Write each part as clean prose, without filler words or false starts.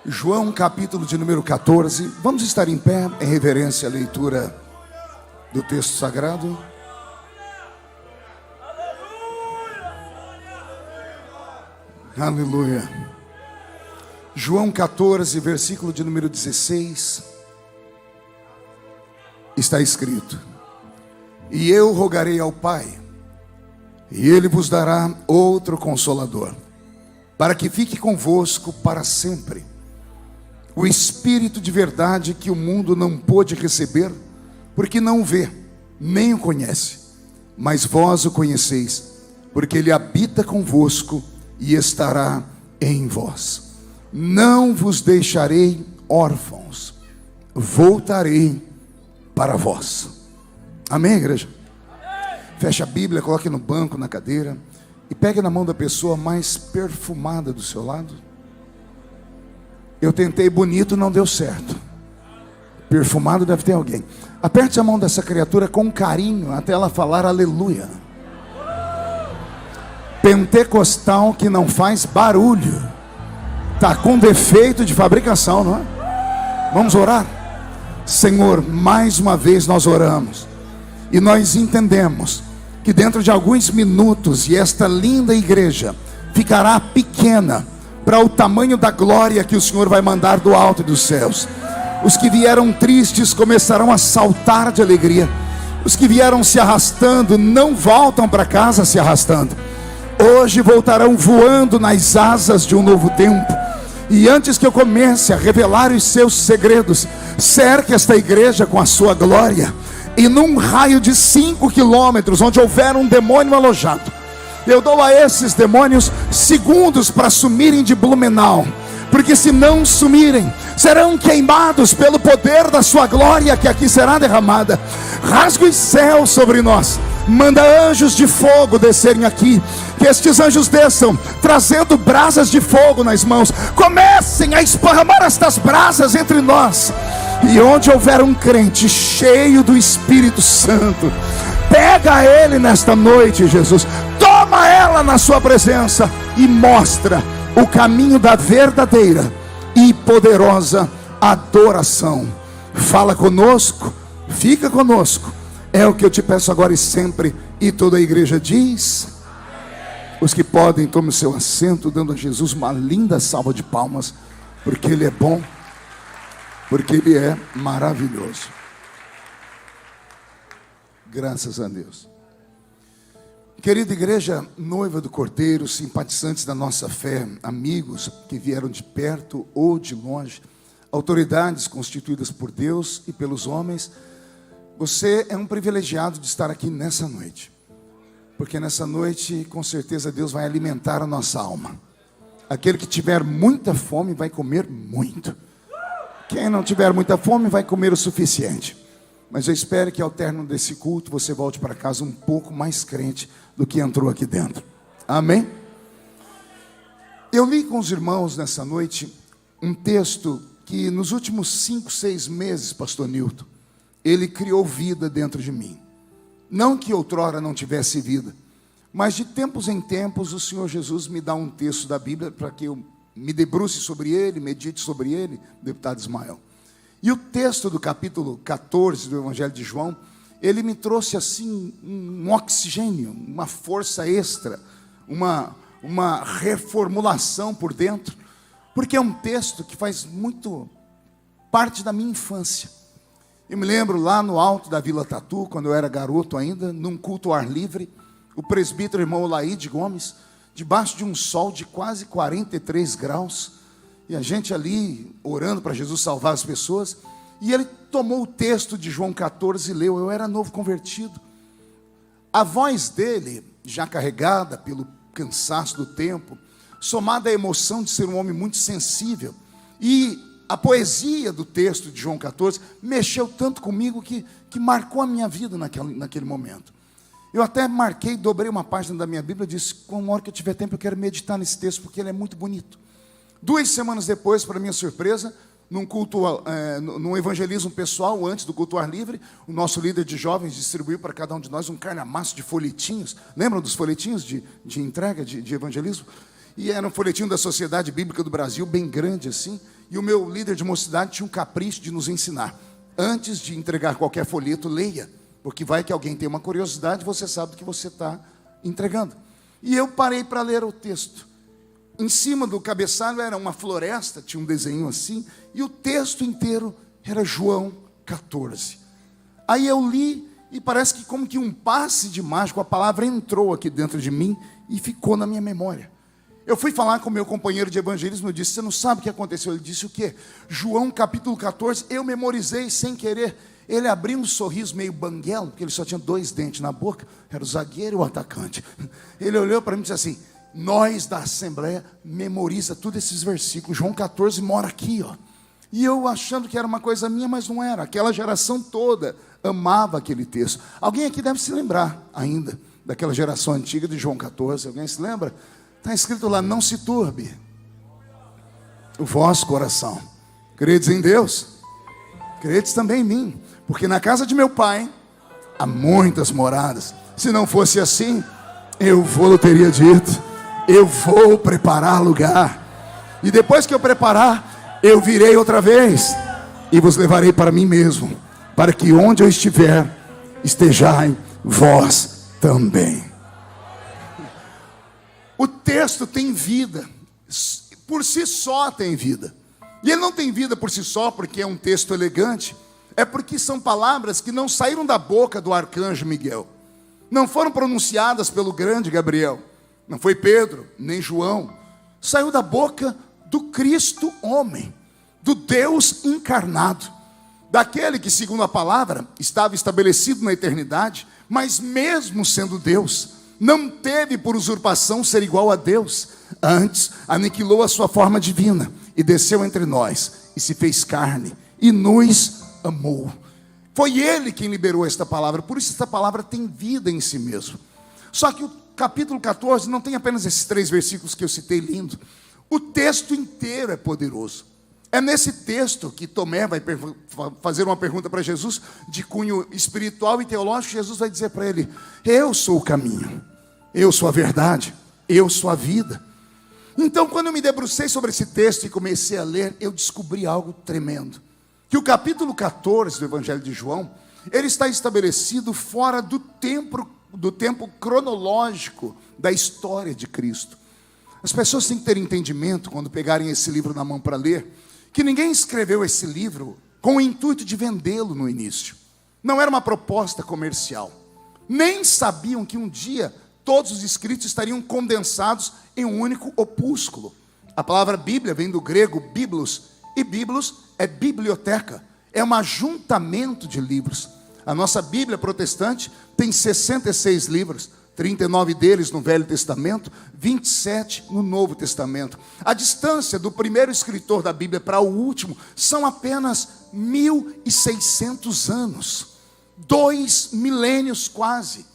João capítulo de número 14. Vamos estar em pé em reverência à leitura do texto sagrado. Aleluia. João 14, versículo de número 16. Está escrito: E eu rogarei ao Pai, e Ele vos dará outro Consolador, para que fique convosco para sempre, o Espírito de verdade, que o mundo não pôde receber, porque não o vê, nem o conhece. Mas vós o conheceis, porque Ele habita convosco e estará em vós. Não vos deixarei órfãos, voltarei para vós. Amém, igreja? Feche a Bíblia, coloque no banco, na cadeira, e pegue na mão da pessoa mais perfumada do seu lado. Eu tentei bonito, não deu certo. Perfumado deve ter alguém. Aperte a mão dessa criatura com carinho até ela falar aleluia. Pentecostal que não faz barulho, está com defeito de fabricação, não é? Vamos orar? Senhor, mais uma vez nós oramos, e nós entendemos que dentro de alguns minutos, e esta linda igreja ficará pequena para o tamanho da glória que o Senhor vai mandar do alto dos céus. Os que vieram tristes começarão a saltar de alegria. Os que vieram se arrastando não voltam para casa se arrastando. Hoje voltarão voando nas asas de um novo tempo. E antes que eu comece a revelar os seus segredos, cerque esta igreja com a sua glória. E num raio de 5 quilômetros, onde houver um demônio alojado, eu dou a esses demônios segundos para sumirem de Blumenau, porque se não sumirem, serão queimados pelo poder da sua glória que aqui será derramada. Rasga os céus sobre nós, manda anjos de fogo descerem aqui, que estes anjos desçam trazendo brasas de fogo nas mãos, comecem a esparramar estas brasas entre nós. E onde houver um crente cheio do Espírito Santo, pega ele nesta noite, Jesus, toma ela na sua presença e mostra o caminho da verdadeira e poderosa adoração. Fala conosco, fica conosco, é o que eu te peço agora e sempre. E toda a igreja diz: os que podem, tomem o seu assento, dando a Jesus uma linda salva de palmas, porque Ele é bom, porque Ele é maravilhoso. Graças a Deus. Querida igreja, noiva do Cordeiro, simpatizantes da nossa fé, amigos que vieram de perto ou de longe, autoridades constituídas por Deus e pelos homens, você é um privilegiado de estar aqui nessa noite, porque nessa noite, com certeza, Deus vai alimentar a nossa alma. Aquele que tiver muita fome vai comer muito. Quem não tiver muita fome vai comer o suficiente. Mas eu espero que ao término desse culto você volte para casa um pouco mais crente do que entrou aqui dentro. Amém? Eu li com os irmãos nessa noite um texto que nos últimos 5, 6 meses, pastor Nilton, ele criou vida dentro de mim. Não que outrora não tivesse vida, mas de tempos em tempos o Senhor Jesus me dá um texto da Bíblia para que eu me debruce sobre ele, medite sobre ele, deputado Ismael. E o texto do capítulo 14 do Evangelho de João, ele me trouxe assim um oxigênio, uma força extra, uma reformulação por dentro, porque é um texto que faz muito parte da minha infância. Eu me lembro lá no alto da Vila Tatu, quando eu era garoto ainda, num culto ao ar livre, o presbítero irmão Laíde Gomes, debaixo de um sol de quase 43 graus, e a gente ali orando para Jesus salvar as pessoas, e ele tomou o texto de João 14 e leu. Eu era novo convertido. A voz dele, já carregada pelo cansaço do tempo, somada à emoção de ser um homem muito sensível, e a poesia do texto de João 14, mexeu tanto comigo que marcou a minha vida naquele momento. Eu até marquei, dobrei uma página da minha Bíblia e disse: com uma hora que eu tiver tempo eu quero meditar nesse texto, porque ele é muito bonito. 2 semanas depois, para minha surpresa, num culto, num evangelismo pessoal, antes do culto ao ar livre, o nosso líder de jovens distribuiu para cada um de nós um calhamaço de folhetinhos. Lembram dos folhetinhos de entrega de evangelismo? E era um folhetinho da Sociedade Bíblica do Brasil, bem grande assim. e o meu líder de mocidade tinha um capricho de nos ensinar: antes de entregar qualquer folheto, leia, porque vai que alguém tem uma curiosidade, você sabe do que você está entregando. E eu parei para ler o texto. Em cima do cabeçalho era uma floresta, tinha um desenho assim, e o texto inteiro era João 14. Aí eu li, e parece que como que um passe de mágico, a palavra entrou aqui dentro de mim e ficou na minha memória. Eu fui falar com o meu companheiro de evangelismo, eu disse: você não sabe o que aconteceu? Ele disse: o quê? João capítulo 14, eu memorizei sem querer. Ele abriu um sorriso meio banguelo, porque ele só tinha 2 dentes na boca, era o zagueiro e o atacante. Ele olhou para mim e disse assim: nós da Assembleia memoriza todos esses versículos, João 14 mora aqui, ó. E eu achando que era uma coisa minha, mas não era. Aquela geração toda amava aquele texto. Alguém aqui deve se lembrar ainda daquela geração antiga de João 14, alguém se lembra? Está escrito lá: não se turbe o vosso coração. Credes em Deus? Credes também em mim, porque na casa de meu pai há muitas moradas. Se não fosse assim, eu teria dito: eu vou preparar lugar, e depois que eu preparar, eu virei outra vez e vos levarei para mim mesmo, para que onde eu estiver, estejai vós também. O texto tem vida, por si só tem vida. E ele não tem vida por si só porque é um texto elegante, é porque são palavras que não saíram da boca do arcanjo Miguel, não foram pronunciadas pelo grande Gabriel, não foi Pedro, nem João, saiu da boca do Cristo homem, do Deus encarnado, daquele que, segundo a palavra, estava estabelecido na eternidade, mas mesmo sendo Deus, não teve por usurpação ser igual a Deus. Antes aniquilou a sua forma divina e desceu entre nós e se fez carne e nos amou. Foi Ele quem liberou esta palavra. Por isso esta palavra tem vida em si mesmo. Só que o capítulo 14 não tem apenas esses 3 versículos que eu citei lindo. O texto inteiro é poderoso. É nesse texto que Tomé vai fazer uma pergunta para Jesus, de cunho espiritual e teológico. Jesus vai dizer para ele: eu sou o caminho, eu sou a verdade, eu sou a vida. Então, quando eu me debrucei sobre esse texto e comecei a ler, eu descobri algo tremendo. Que o capítulo 14 do Evangelho de João, ele está estabelecido fora do tempo cronológico da história de Cristo. As pessoas têm que ter entendimento, quando pegarem esse livro na mão para ler, que ninguém escreveu esse livro com o intuito de vendê-lo no início. Não era uma proposta comercial. Nem sabiam que um dia todos os escritos estariam condensados em um único opúsculo. A palavra Bíblia vem do grego biblos, e biblos é biblioteca, é um ajuntamento de livros. A nossa Bíblia protestante tem 66 livros, 39 deles no Velho Testamento, 27 no Novo Testamento. A distância do primeiro escritor da Bíblia para o último são apenas 1.600 anos. 2 milênios quase.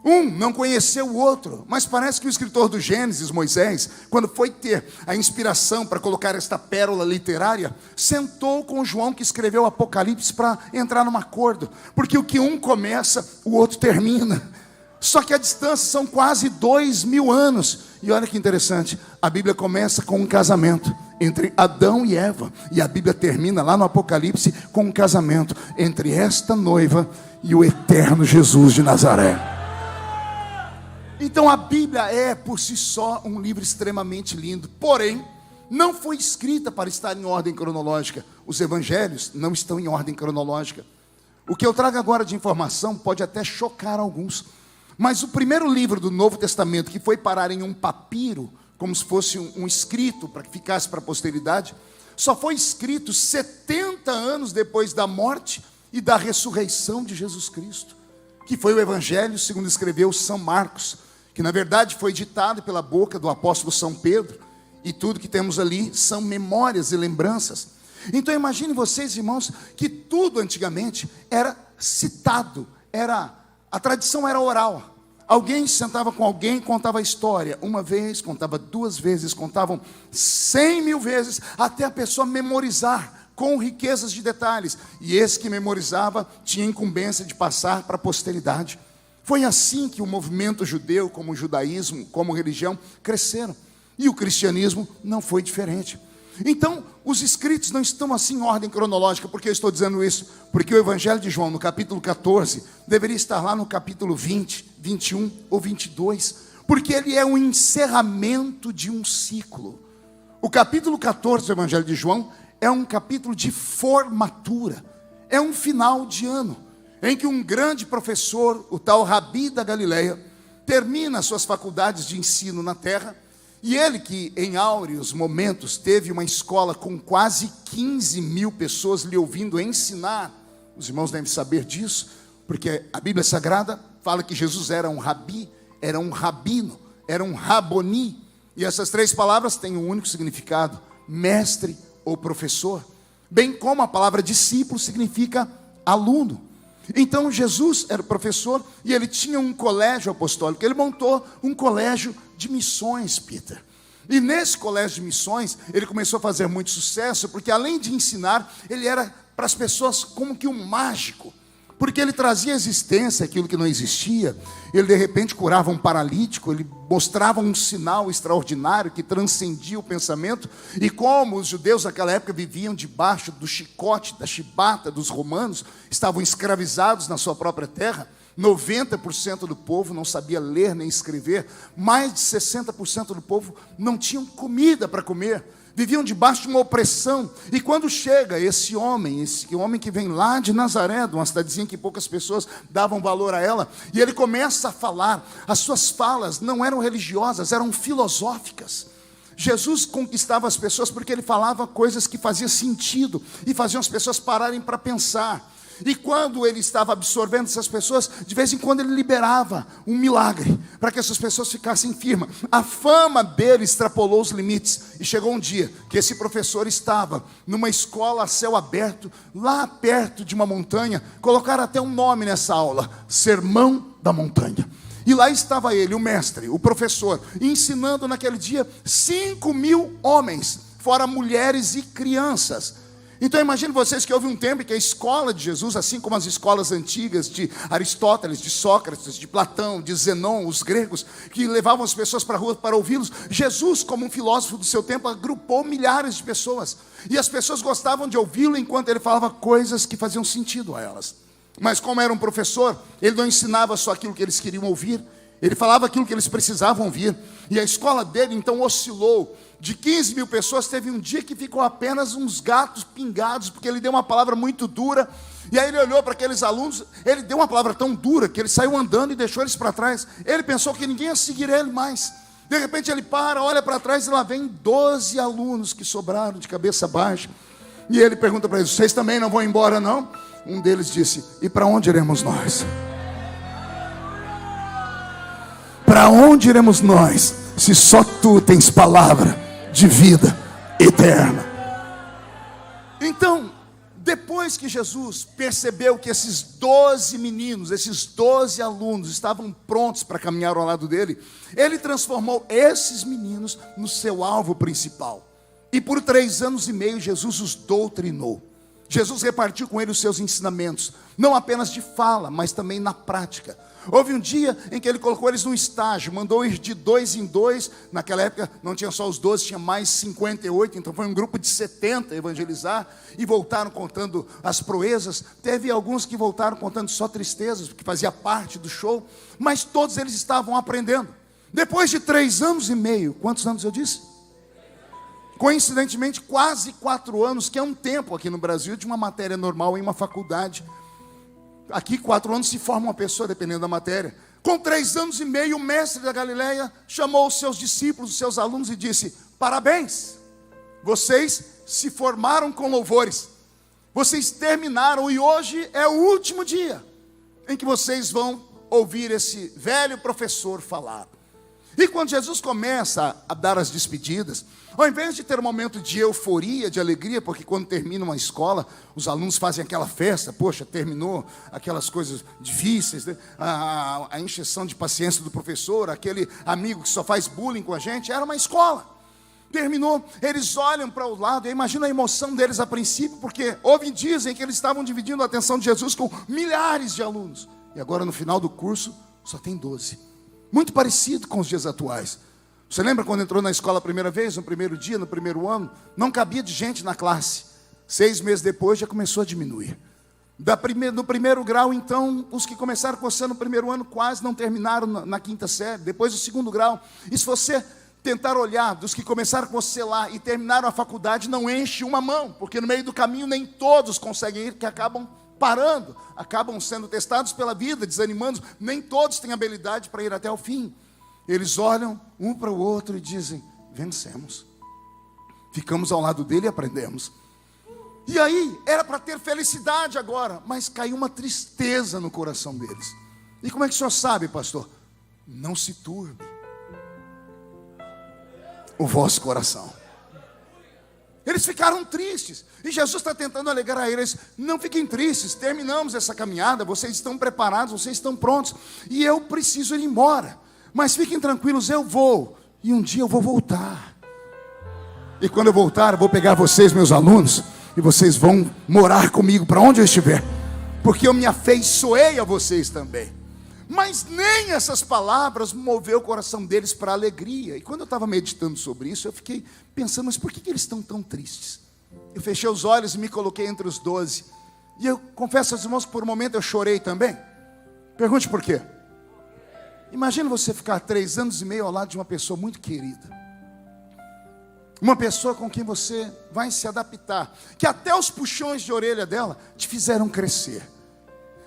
Um não conheceu o outro, mas parece que o escritor do Gênesis, Moisés, quando foi ter a inspiração para colocar esta pérola literária, sentou com João, que escreveu o Apocalipse, para entrar num acordo, porque o que um começa, o outro termina. Só que a distância são quase 2.000 anos. E olha que interessante, a Bíblia começa com um casamento entre Adão e Eva, e a Bíblia termina lá no Apocalipse com um casamento entre esta noiva e o eterno Jesus de Nazaré. Então a Bíblia é por si só um livro extremamente lindo, porém não foi escrita para estar em ordem cronológica. Os evangelhos não estão em ordem cronológica. O que eu trago agora de informação pode até chocar alguns, mas o primeiro livro do Novo Testamento, que foi parar em um papiro, como se fosse um escrito para que ficasse para a posteridade, só foi escrito 70 anos depois da morte e da ressurreição de Jesus Cristo, que foi o Evangelho segundo escreveu São Marcos, que na verdade foi ditado pela boca do apóstolo São Pedro, e tudo que temos ali são memórias e lembranças. Então imagine vocês, irmãos, que tudo antigamente era citado, a tradição era oral. Alguém sentava com alguém, contava a história, uma vez, contava 2 vezes, contavam 100.000 vezes, até a pessoa memorizar, com riquezas de detalhes. E esse que memorizava tinha incumbência de passar para a posteridade. Foi assim que o movimento judeu, como o judaísmo, como religião, cresceram. E o cristianismo não foi diferente. Então, os escritos não estão assim em ordem cronológica. Por que eu estou dizendo isso? Porque o Evangelho de João, no capítulo 14, deveria estar lá no capítulo 20, 21 ou 22, porque ele é um encerramento de um ciclo. O capítulo 14 do Evangelho de João é um capítulo de formatura, é um final de ano, em que um grande professor, o tal Rabi da Galileia, termina suas faculdades de ensino na terra. E ele, que em áureos momentos teve uma escola com quase 15 mil pessoas lhe ouvindo ensinar, os irmãos devem saber disso, porque a Bíblia Sagrada fala que Jesus era um rabi, era um rabino, era um raboni, e essas três palavras têm um único significado: mestre ou professor, bem como a palavra discípulo significa aluno. Então Jesus era professor e ele tinha um colégio apostólico. Ele montou um colégio de missões, Peter. E nesse colégio de missões ele começou a fazer muito sucesso, porque além de ensinar, ele era para as pessoas como que um mágico, porque ele trazia à existência aquilo que não existia. Ele de repente curava um paralítico, ele mostrava um sinal extraordinário que transcendia o pensamento. E como os judeus naquela época viviam debaixo do chicote, da chibata dos romanos, estavam escravizados na sua própria terra, 90% do povo não sabia ler nem escrever, mais de 60% do povo não tinham comida para comer, viviam debaixo de uma opressão. E quando chega esse homem que vem lá de Nazaré, de uma cidadezinha que poucas pessoas davam valor a ela, e ele começa a falar, as suas falas não eram religiosas, eram filosóficas. Jesus conquistava as pessoas porque ele falava coisas que faziam sentido e faziam as pessoas pararem para pensar. E quando ele estava absorvendo essas pessoas, de vez em quando ele liberava um milagre, para que essas pessoas ficassem firmes. A fama dele extrapolou os limites, e chegou um dia que esse professor estava numa escola a céu aberto, lá perto de uma montanha. Colocaram até um nome nessa aula: Sermão da Montanha. E lá estava ele, o mestre, o professor, ensinando naquele dia 5.000 homens, fora mulheres e crianças. Então imagine vocês que houve um tempo em que a escola de Jesus, assim como as escolas antigas de Aristóteles, de Sócrates, de Platão, de Zenon, os gregos, que levavam as pessoas para a rua para ouvi-los, Jesus, como um filósofo do seu tempo, agrupou milhares de pessoas. E as pessoas gostavam de ouvi-lo enquanto ele falava coisas que faziam sentido a elas. Mas como era um professor, ele não ensinava só aquilo que eles queriam ouvir, ele falava aquilo que eles precisavam ouvir. E a escola dele então oscilou. De 15.000 pessoas, teve um dia que ficou apenas uns gatos pingados, porque ele deu uma palavra muito dura. E aí ele olhou para aqueles alunos, ele deu uma palavra tão dura que ele saiu andando e deixou eles para trás. Ele pensou que ninguém ia seguir ele mais. De repente ele para, olha para trás e lá vem 12 alunos que sobraram de cabeça baixa. E ele pergunta para eles: vocês também não vão embora não? Um deles disse: e para onde iremos nós? Para onde iremos nós, se só tu tens palavra de vida eterna? Então, depois que Jesus percebeu que esses 12 meninos, esses 12 alunos estavam prontos para caminhar ao lado dele, ele transformou esses meninos no seu alvo principal. E por 3 anos e meio Jesus os doutrinou. Jesus repartiu com ele os seus ensinamentos, não apenas de fala, mas também na prática. Houve um dia em que ele colocou eles num estágio, mandou ir de 2 em 2. Naquela época não tinha só os 12, tinha mais 58. Então foi um grupo de 70 evangelizar. E voltaram contando as proezas. Teve alguns que voltaram contando só tristezas, porque fazia parte do show. Mas todos eles estavam aprendendo. Depois de 3 anos e meio, quantos anos eu disse? Coincidentemente, quase 4 anos, que é um tempo aqui no Brasil de uma matéria normal em uma faculdade. Aqui 4 anos se forma uma pessoa, dependendo da matéria. Com 3 anos e meio, o mestre da Galileia chamou os seus discípulos, os seus alunos, e disse: parabéns, vocês se formaram com louvores, vocês terminaram, e hoje é o último dia em que vocês vão ouvir esse velho professor falar. E quando Jesus começa a dar as despedidas, ao invés de ter um momento de euforia, de alegria, porque quando termina uma escola, os alunos fazem aquela festa, poxa, terminou aquelas coisas difíceis, né? A encheção de paciência do professor, aquele amigo que só faz bullying com a gente, era uma escola. Terminou, eles olham para o lado, eu imagino a emoção deles a princípio, porque houve dias em que eles estavam dividindo a atenção de Jesus com milhares de alunos. E agora no final do curso, só tem 12. Muito parecido com os dias atuais. Você lembra quando entrou na escola a primeira vez, no primeiro dia, no primeiro ano? Não cabia de gente na classe. 6 meses depois já começou a diminuir. No primeiro grau, então, os que começaram com você no primeiro ano quase não terminaram na quinta série. Depois do segundo grau. E se você tentar olhar dos que começaram com você lá e terminaram a faculdade, não enche uma mão. Porque no meio do caminho nem todos conseguem ir, que acabam parando. Acabam sendo testados pela vida, desanimando. Nem todos têm habilidade para ir até o fim. Eles olham um para o outro e dizem: vencemos. Ficamos ao lado dele e aprendemos. E aí, era para ter felicidade agora, mas caiu uma tristeza no coração deles. E como é que o senhor sabe, pastor? Não se turbe o vosso coração. Eles ficaram tristes. E Jesus está tentando alegrar a eles: não fiquem tristes, terminamos essa caminhada, vocês estão preparados, vocês estão prontos. E eu preciso ir embora. Mas fiquem tranquilos, eu vou. E um dia eu vou voltar. E quando eu voltar, eu vou pegar vocês, meus alunos, e vocês vão morar comigo para onde eu estiver. Porque eu me afeiçoei a vocês também. Mas nem essas palavras moveu o coração deles para alegria. E quando eu estava meditando sobre isso, eu fiquei pensando: mas por que eles estão tão tristes? Eu fechei os olhos e me coloquei entre os 12. E eu confesso aos irmãos que por um momento eu chorei também. Pergunte por quê. Imagina você ficar 3 anos e meio ao lado de uma pessoa muito querida. Uma pessoa com quem você vai se adaptar, que até os puxões de orelha dela te fizeram crescer.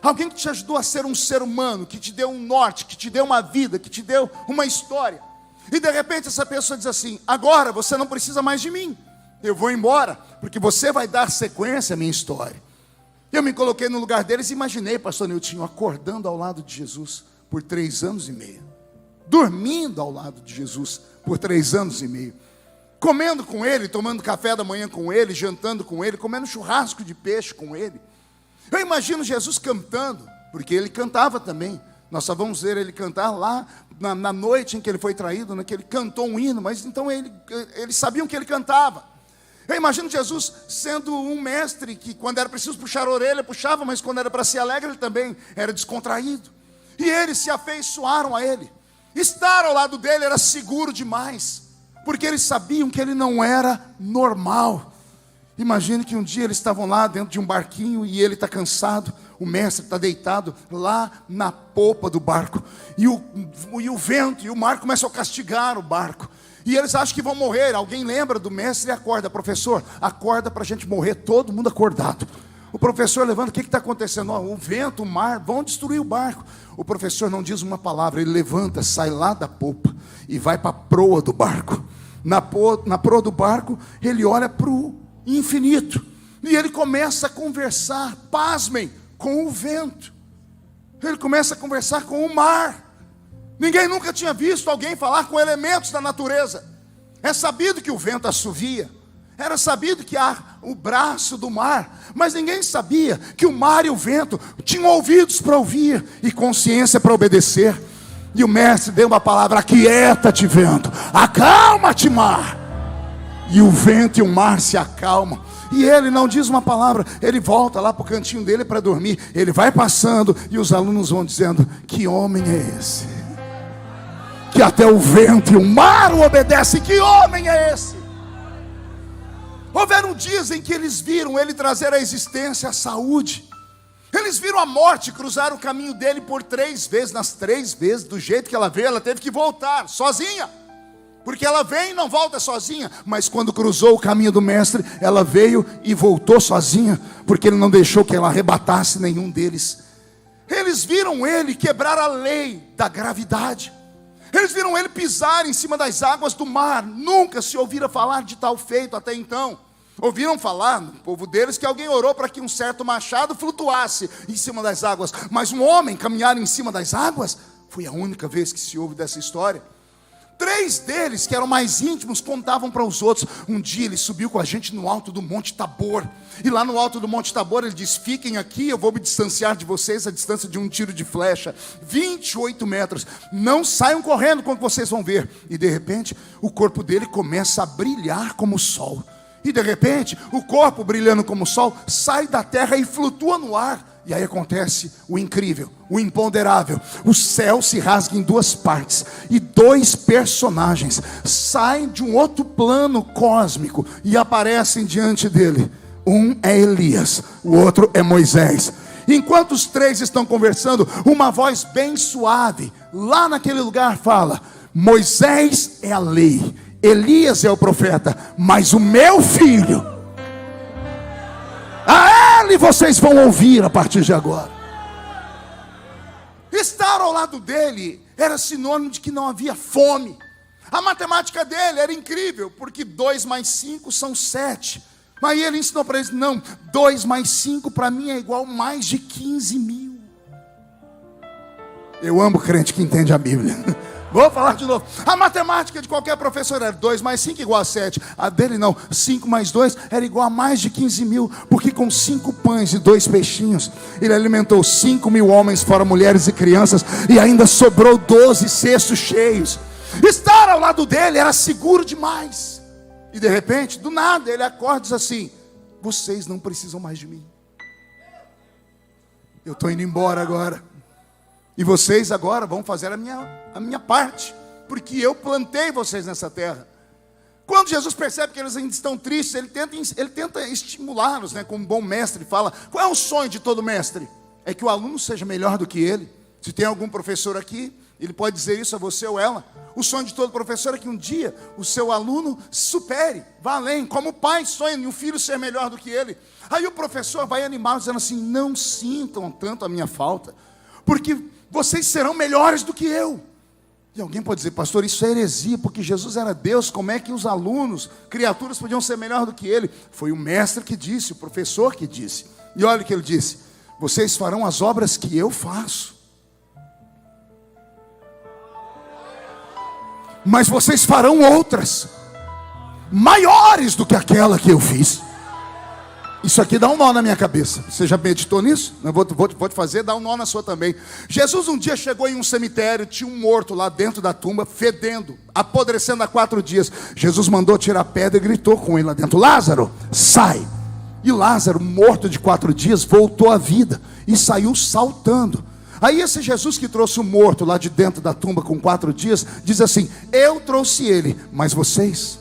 Alguém que te ajudou a ser um ser humano, que te deu um norte, que te deu uma vida, que te deu uma história. E de repente essa pessoa diz assim: agora você não precisa mais de mim, eu vou embora, porque você vai dar sequência à minha história. Eu me coloquei no lugar deles e imaginei pastor Niltinho acordando ao lado de Jesus por 3 anos e meio, dormindo ao lado de Jesus por 3 anos e meio, comendo com ele, tomando café da manhã com ele, jantando com ele, comendo churrasco de peixe com ele. Eu imagino Jesus cantando, porque ele cantava também. Nós só vamos ver ele cantar lá na noite em que ele foi traído, que ele cantou um hino, mas então eles sabiam que ele cantava. Eu imagino Jesus sendo um mestre que quando era preciso puxar a orelha, puxava, mas quando era para ser alegre, ele também era descontraído. E eles se afeiçoaram a ele. Estar ao lado dele era seguro demais, porque eles sabiam que ele não era normal. Imagine que um dia eles estavam lá dentro de um barquinho e ele está cansado, o mestre está deitado lá na popa do barco, e o vento e o mar começam a castigar o barco, e eles acham que vão morrer. Alguém lembra do mestre e acorda: professor, acorda para a gente morrer, todo mundo acordado. O professor levanta: o que está acontecendo? O vento, o mar, vão destruir o barco. O professor não diz uma palavra, ele levanta, sai lá da popa e vai para a proa do barco. Na proa do barco, ele olha para o infinito, e ele começa a conversar, pasmem, com o vento. Ele começa a conversar com o mar. Ninguém nunca tinha visto alguém falar com elementos da natureza. É sabido que o vento assovia, era sabido que há o braço do mar, mas ninguém sabia que o mar e o vento tinham ouvidos para ouvir e consciência para obedecer. E o mestre deu uma palavra: aquieta-te, vento, acalma-te, mar. E o vento e o mar se acalmam. E ele não diz uma palavra, ele volta lá para o cantinho dele para dormir. Ele vai passando e os alunos vão dizendo: que homem é esse? Que até o vento e o mar o obedecem. Que homem é esse? Houveram dias em que eles viram ele trazer à existência a saúde. Eles viram a morte cruzar o caminho dele por 3 vezes. Nas 3 vezes, do jeito que ela veio, ela teve que voltar sozinha. Porque ela vem e não volta sozinha. Mas quando cruzou o caminho do mestre, ela veio e voltou sozinha, porque ele não deixou que ela arrebatasse nenhum deles. Eles viram ele quebrar a lei da gravidade. Eles viram ele pisar em cima das águas do mar. Nunca se ouvira falar de tal feito até então. Ouviram falar no povo deles que alguém orou para que um certo machado flutuasse em cima das águas. Mas um homem caminhar em cima das águas foi a única vez que se ouve dessa história. 3 deles, que eram mais íntimos, contavam para os outros: um dia ele subiu com a gente no alto do Monte Tabor. E lá no alto do Monte Tabor ele diz: fiquem aqui, eu vou me distanciar de vocês a distância de um tiro de flecha, 28 metros. Não saiam correndo quando vocês vão ver. E de repente o corpo dele começa a brilhar como o sol. E de repente o corpo brilhando como o sol sai da terra e flutua no ar. E aí acontece o incrível, o imponderável. O céu se rasga em 2 partes, e dois personagens saem de um outro plano cósmico e aparecem diante dele. Um é Elias, o outro é Moisés. Enquanto os três estão conversando, uma voz bem suave lá naquele lugar fala: Moisés é a lei, Elias é o profeta, mas o meu filho, a ele vocês vão ouvir a partir de agora. Estar ao lado dele era sinônimo de que não havia fome. A matemática dele era incrível, porque 2 mais 5 são 7. Mas ele ensinou para eles: não, 2 mais 5 para mim é igual mais de 15 mil. Eu amo crente que entende a Bíblia. Vou falar de novo. A matemática de qualquer professor era 2 mais 5 igual a 7. A dele não, 5 mais 2 era igual a mais de 15 mil. Porque com 5 pães e 2 peixinhos, ele alimentou 5 mil homens, fora mulheres e crianças, e ainda sobrou 12 cestos cheios. Estar ao lado dele era seguro demais. E de repente, do nada, ele acorda e diz assim: vocês não precisam mais de mim. Eu estou indo embora agora. E vocês agora vão fazer a minha parte, porque eu plantei vocês nessa terra. Quando Jesus percebe que eles ainda estão tristes, ele tenta estimulá-los, né? Como um bom mestre fala. Qual é o sonho de todo mestre? É que o aluno seja melhor do que ele. Se tem algum professor aqui, ele pode dizer isso a você ou ela. O sonho de todo professor é que um dia o seu aluno supere, vá além. Como o pai sonha em um filho ser melhor do que ele. Aí o professor vai animá-los dizendo assim: não sintam tanto a minha falta, porque vocês serão melhores do que eu. E alguém pode dizer: pastor, isso é heresia, porque Jesus era Deus, como é que os alunos, criaturas, podiam ser melhor do que ele? Foi o mestre que disse, o professor que disse. E olha o que ele disse: vocês farão as obras que eu faço, mas vocês farão outras maiores do que aquela que eu fiz. Isso aqui dá um nó na minha cabeça. Você já meditou nisso? Eu vou te fazer dar um nó na sua também. Jesus um dia chegou em um cemitério, tinha um morto lá dentro da tumba, fedendo, apodrecendo há 4 dias. Jesus mandou tirar a pedra e gritou com ele lá dentro: Lázaro, sai. E Lázaro, morto de 4 dias, voltou à vida e saiu saltando. Aí esse Jesus que trouxe o morto lá de dentro da tumba com 4 dias, diz assim: eu trouxe ele, mas vocês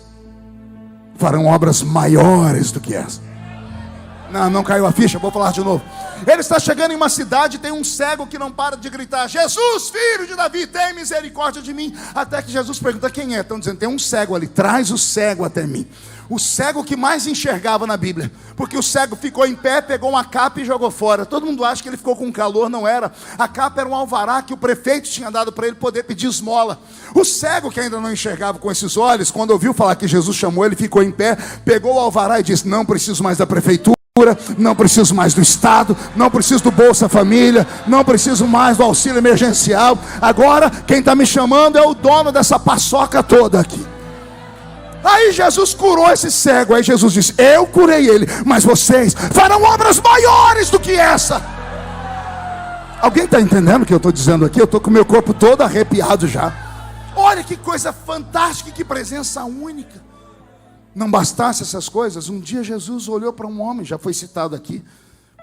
farão obras maiores do que essa. Não caiu a ficha, vou falar de novo. Ele está chegando em uma cidade e tem um cego que não para de gritar: Jesus, filho de Davi, tem misericórdia de mim. Até que Jesus pergunta: quem é? Estão dizendo: tem um cego ali, traz o cego até mim. O cego que mais enxergava na Bíblia, porque o cego ficou em pé, pegou uma capa e jogou fora. Todo mundo acha que ele ficou com calor, não era. A capa era um alvará que o prefeito tinha dado para ele poder pedir esmola. O cego que ainda não enxergava com esses olhos, quando ouviu falar que Jesus chamou ele, ficou em pé, pegou o alvará e disse: não preciso mais da prefeitura, não preciso mais do Estado, não preciso do Bolsa Família, não preciso mais do auxílio emergencial. Agora quem está me chamando é o dono dessa paçoca toda aqui. Aí Jesus curou esse cego. Aí Jesus disse: eu curei ele, mas vocês farão obras maiores do que essa. Alguém está entendendo o que eu estou dizendo aqui? Eu estou com o meu corpo todo arrepiado já. Olha que coisa fantástica, que presença única. Não bastasse essas coisas, um dia Jesus olhou para um homem, já foi citado aqui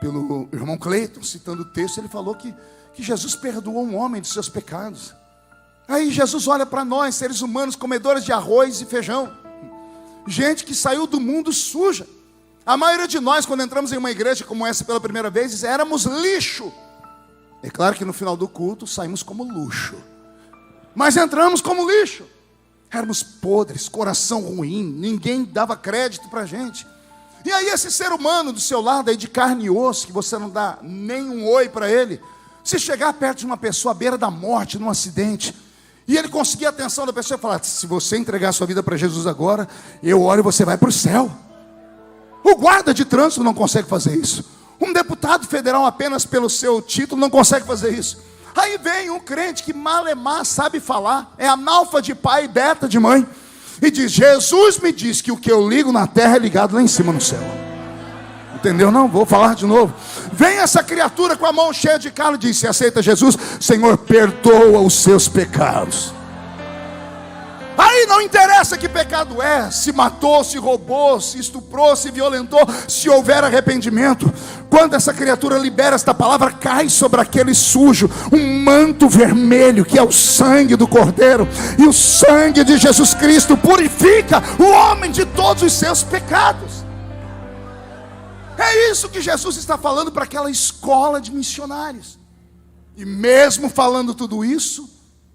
pelo irmão Cleiton, citando o texto. Ele falou que Jesus perdoou um homem de seus pecados. Aí Jesus olha para nós, seres humanos, comedores de arroz e feijão, gente que saiu do mundo suja. A maioria de nós, quando entramos em uma igreja como essa pela primeira vez, éramos lixo. É claro que no final do culto saímos como luxo, mas entramos como lixo. Éramos podres, coração ruim, ninguém dava crédito para a gente. E aí esse ser humano do seu lado aí, de carne e osso, que você não dá nem um oi para ele, se chegar perto de uma pessoa à beira da morte, num acidente, e ele conseguir a atenção da pessoa e falar: se você entregar a sua vida para Jesus agora, eu oro e você vai para o céu. O guarda de trânsito não consegue fazer isso. Um deputado federal, apenas pelo seu título, não consegue fazer isso. Aí vem um crente que malemar sabe falar, é analfa de pai e beta de mãe, e diz: Jesus me diz que o que eu ligo na terra é ligado lá em cima no céu. Entendeu? Não, vou falar de novo. Vem essa criatura com a mão cheia de calo e diz: você aceita Jesus? Senhor, perdoa os seus pecados. Aí não interessa que pecado é, se matou, se roubou, se estuprou, se violentou, se houver arrependimento. Quando essa criatura libera esta palavra, cai sobre aquele sujo um manto vermelho, que é o sangue do Cordeiro. E o sangue de Jesus Cristo purifica o homem de todos os seus pecados. É isso que Jesus está falando para aquela escola de missionários. E mesmo falando tudo isso,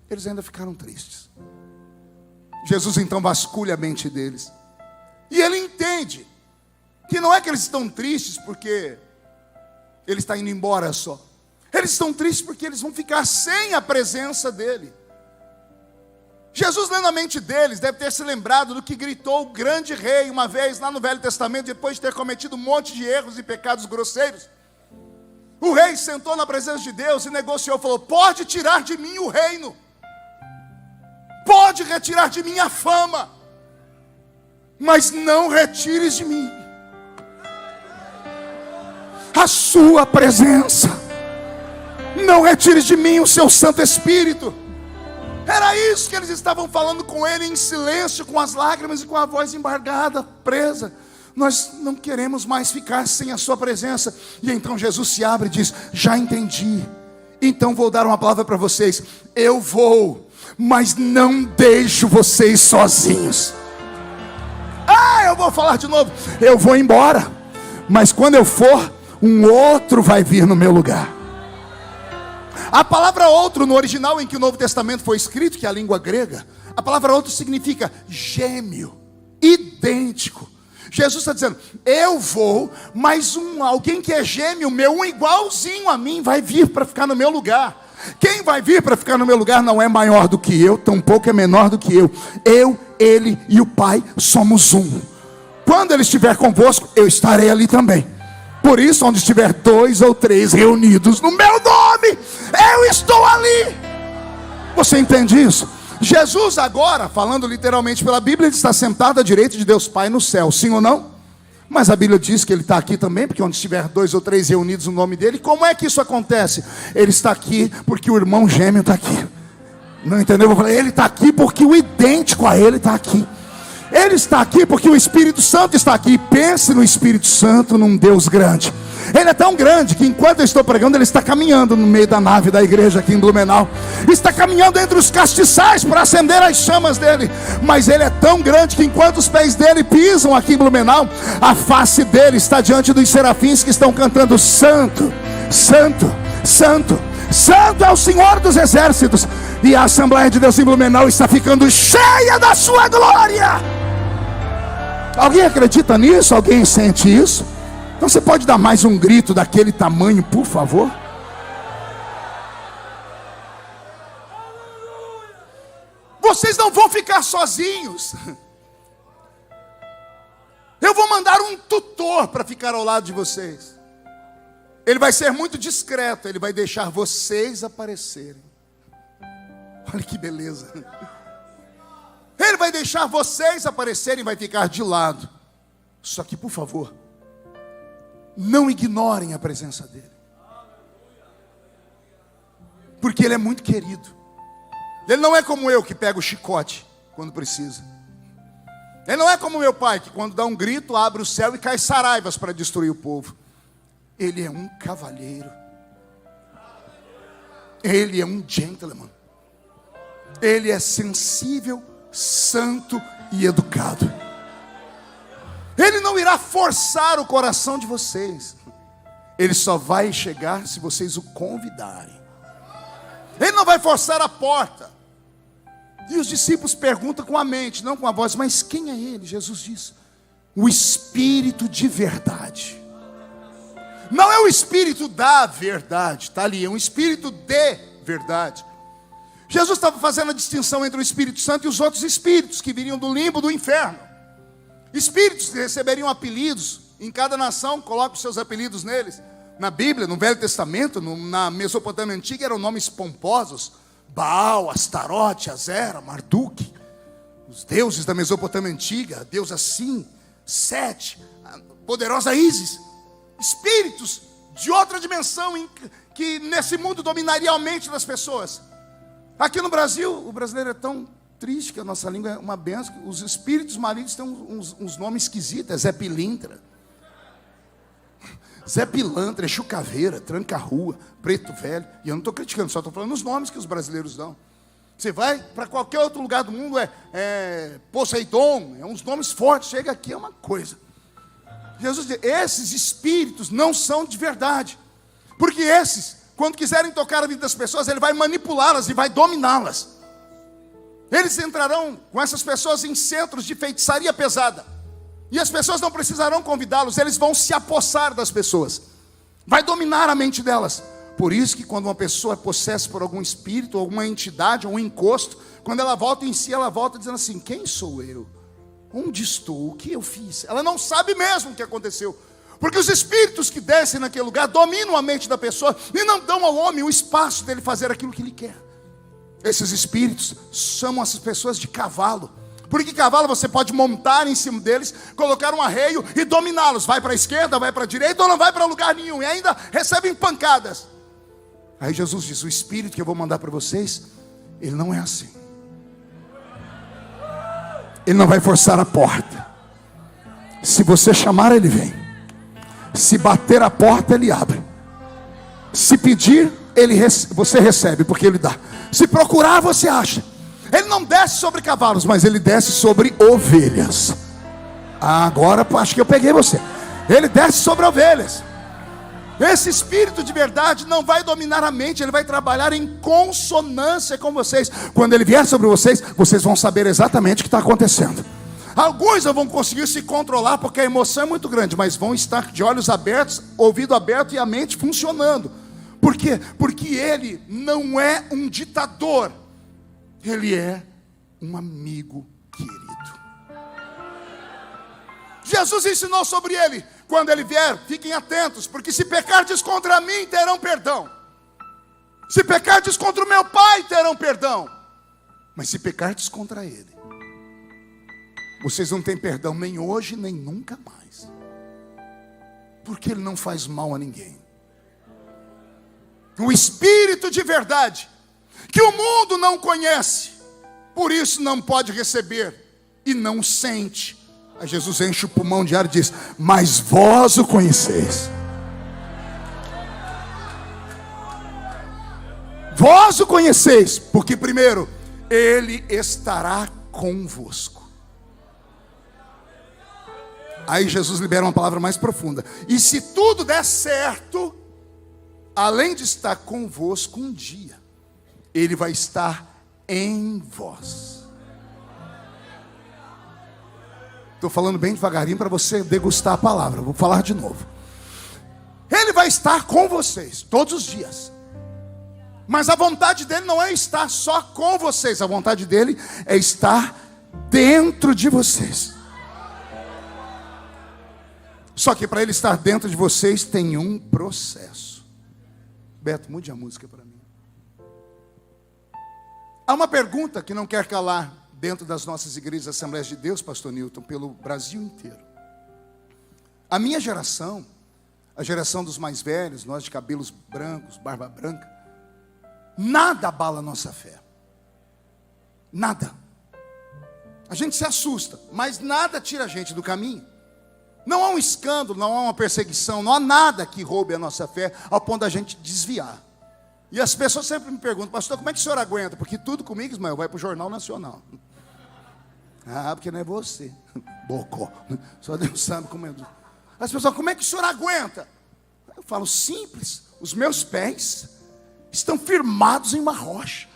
eles ainda ficaram tristes. Jesus então vasculha a mente deles. E ele entende que não é que eles estão tristes porque ele está indo embora só. Eles estão tristes porque eles vão ficar sem a presença dele. Jesus, lendo a mente deles, deve ter se lembrado do que gritou o grande rei uma vez lá no Velho Testamento, depois de ter cometido um monte de erros e pecados grosseiros. O rei sentou na presença de Deus e negociou, falou: pode tirar de mim o reino, pode retirar de mim a fama, mas não retires de mim a sua presença. Não retires de mim o seu Santo Espírito. Era isso que eles estavam falando com ele em silêncio, com as lágrimas e com a voz embargada, presa. Nós não queremos mais ficar sem a sua presença. E então Jesus se abre e diz: já entendi, então vou dar uma palavra para vocês. Eu vou, mas não deixo vocês sozinhos. Eu vou falar de novo. Eu vou embora, mas quando eu for, um outro vai vir no meu lugar. A palavra outro no original em que o Novo Testamento foi escrito, que é a língua grega, a palavra outro significa gêmeo, idêntico. Jesus está dizendo: eu vou, mas alguém que é gêmeo meu, um igualzinho a mim, vai vir para ficar no meu lugar. Quem vai vir para ficar no meu lugar não é maior do que eu, tampouco é menor do que eu. Eu, ele e o Pai somos um. Quando ele estiver convosco, eu estarei ali também. Por isso, onde estiver 2 ou 3 reunidos no meu nome, eu estou ali. Você entende isso? Jesus agora, falando literalmente pela Bíblia, ele está sentado à direita de Deus Pai no céu, sim ou não? Mas a Bíblia diz que ele está aqui também, porque onde estiver 2 ou 3 reunidos no nome dele. Como é que isso acontece? Ele está aqui porque o irmão gêmeo está aqui. Não entendeu? Eu falei, ele está aqui porque o idêntico a ele está aqui. Ele está aqui porque o Espírito Santo está aqui. Pense no Espírito Santo, num Deus grande. Ele é tão grande que enquanto eu estou pregando, ele está caminhando no meio da nave da igreja aqui em Blumenau. Está caminhando entre os castiçais para acender as chamas dele. Mas ele é tão grande que enquanto os pés dele pisam aqui em Blumenau, a face dele está diante dos serafins que estão cantando: Santo, Santo, Santo, Santo é o Senhor dos exércitos. E a Assembleia de Deus em Blumenau está ficando cheia da sua glória. Alguém acredita nisso? Alguém sente isso? Então você pode dar mais um grito daquele tamanho, por favor? Vocês não vão ficar sozinhos. Eu vou mandar um tutor para ficar ao lado de vocês. Ele vai ser muito discreto, ele vai deixar vocês aparecerem. Olha que beleza. Ele vai deixar vocês aparecerem e vai ficar de lado. Só que, por favor, não ignorem a presença dele. Porque ele é muito querido. Ele não é como eu, que pega o chicote quando precisa. Ele não é como meu pai, que quando dá um grito, abre o céu e cai saraivas para destruir o povo. Ele é um cavalheiro. Ele é um gentleman. Ele é sensível, santo e educado. Ele não irá forçar o coração de vocês. Ele só vai chegar se vocês o convidarem. Ele não vai forçar a porta. E os discípulos perguntam com a mente, não com a voz: mas quem é ele? Jesus diz: o Espírito de verdade. Não é o Espírito da verdade, está ali, é um Espírito de verdade. Jesus estava fazendo a distinção entre o Espírito Santo e os outros espíritos que viriam do limbo, do inferno. Espíritos que receberiam apelidos. Em cada nação, coloca os seus apelidos neles. Na Bíblia, no Velho Testamento, na Mesopotâmia Antiga, eram nomes pomposos: Baal, Astarote, Azera, Marduk. Os deuses da Mesopotâmia Antiga, a deusa Sim, Sete, a poderosa Ísis. Espíritos de outra dimensão que nesse mundo dominaria a mente das pessoas. Aqui no Brasil, o brasileiro é tão triste que a nossa língua é uma benção. Os espíritos malignos têm uns nomes esquisitos. É Zé Pilintra, Zé Pilantra, é Chucaveira, Tranca-Rua, Preto Velho. E eu não estou criticando, só estou falando os nomes que os brasileiros dão. Você vai para qualquer outro lugar do mundo, é Poseidon, é uns nomes fortes. Chega aqui, é uma coisa. Jesus diz, esses espíritos não são de verdade. Porque esses, quando quiserem tocar a vida das pessoas, ele vai manipulá-las e vai dominá-las. Eles entrarão com essas pessoas em centros de feitiçaria pesada. E as pessoas não precisarão convidá-los, eles vão se apossar das pessoas. Vai dominar a mente delas. Por isso que quando uma pessoa é possessa por algum espírito, alguma entidade, ou um encosto, quando ela volta em si, ela volta dizendo assim, quem sou eu? Onde estou? O que eu fiz? Ela não sabe mesmo o que aconteceu. Porque os espíritos que descem naquele lugar dominam a mente da pessoa e não dão ao homem o espaço dele fazer aquilo que ele quer. Esses espíritos chamam essas pessoas de cavalo. Porque cavalo você pode montar em cima deles, colocar um arreio e dominá-los. Vai para a esquerda, vai para a direita ou não vai para lugar nenhum. E ainda recebem pancadas. Aí Jesus diz, o espírito que eu vou mandar para vocês, ele não é assim. Ele não vai forçar a porta. Se você chamar, ele vem. Se bater a porta, ele abre. Se pedir, você recebe, porque ele dá. Se procurar, você acha. Ele não desce sobre cavalos, mas ele desce sobre ovelhas. Agora acho que eu peguei você. Ele desce sobre ovelhas. Esse espírito de verdade não vai dominar a mente, ele vai trabalhar em consonância com vocês. Quando ele vier sobre vocês, vocês vão saber exatamente o que está acontecendo. Alguns não vão conseguir se controlar porque a emoção é muito grande, mas vão estar de olhos abertos, ouvido aberto e a mente funcionando. Por quê? Porque ele não é um ditador, ele é um amigo querido. Jesus ensinou sobre ele. Quando ele vier, fiquem atentos, porque se pecardes contra mim, terão perdão. Se pecardes contra o meu Pai, terão perdão. Mas se pecardes contra ele, vocês não têm perdão nem hoje, nem nunca mais. Porque ele não faz mal a ninguém. O Espírito de verdade, que o mundo não conhece, por isso não pode receber e não sente. Aí Jesus enche o pulmão de ar e diz, mas vós o conheceis. Vós o conheceis, porque primeiro, ele estará convosco. Aí Jesus libera uma palavra mais profunda. E se tudo der certo, além de estar convosco um dia, ele vai estar em vós. Estou falando bem devagarinho para você degustar a palavra. Vou falar de novo. Ele vai estar com vocês todos os dias. Mas a vontade dele não é estar só com vocês. A vontade dele é estar dentro de vocês. Só que para ele estar dentro de vocês tem um processo. Beto, mude a música para mim. Há uma pergunta que não quer calar dentro das nossas igrejas Assembleias de Deus, pastor Newton, pelo Brasil inteiro. A minha geração, a geração dos mais velhos, nós de cabelos brancos, barba branca, nada abala a nossa fé. Nada. A gente se assusta, mas nada tira a gente do caminho. Não há um escândalo, não há uma perseguição, não há nada que roube a nossa fé ao ponto da gente desviar. E as pessoas sempre me perguntam, pastor, como é que o senhor aguenta? Porque tudo comigo, Ismael, vai para o Jornal Nacional. Ah, porque não é você. Bocó. Só Deus sabe como é. As pessoas, como é que o senhor aguenta? Eu falo, simples. Os meus pés estão firmados em uma rocha.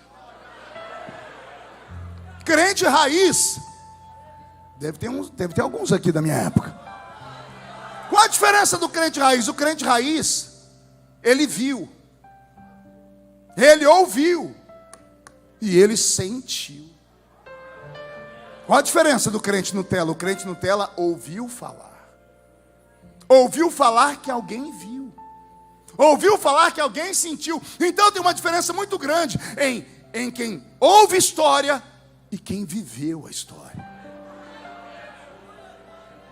Crente raiz. Deve ter alguns aqui da minha época. Qual a diferença do crente raiz? O crente raiz, ele viu. Ele ouviu. E ele sentiu. Qual a diferença do crente Nutella? O crente Nutella ouviu falar. Ouviu falar que alguém viu. Ouviu falar que alguém sentiu. Então tem uma diferença muito grande em quem ouve história e quem viveu a história.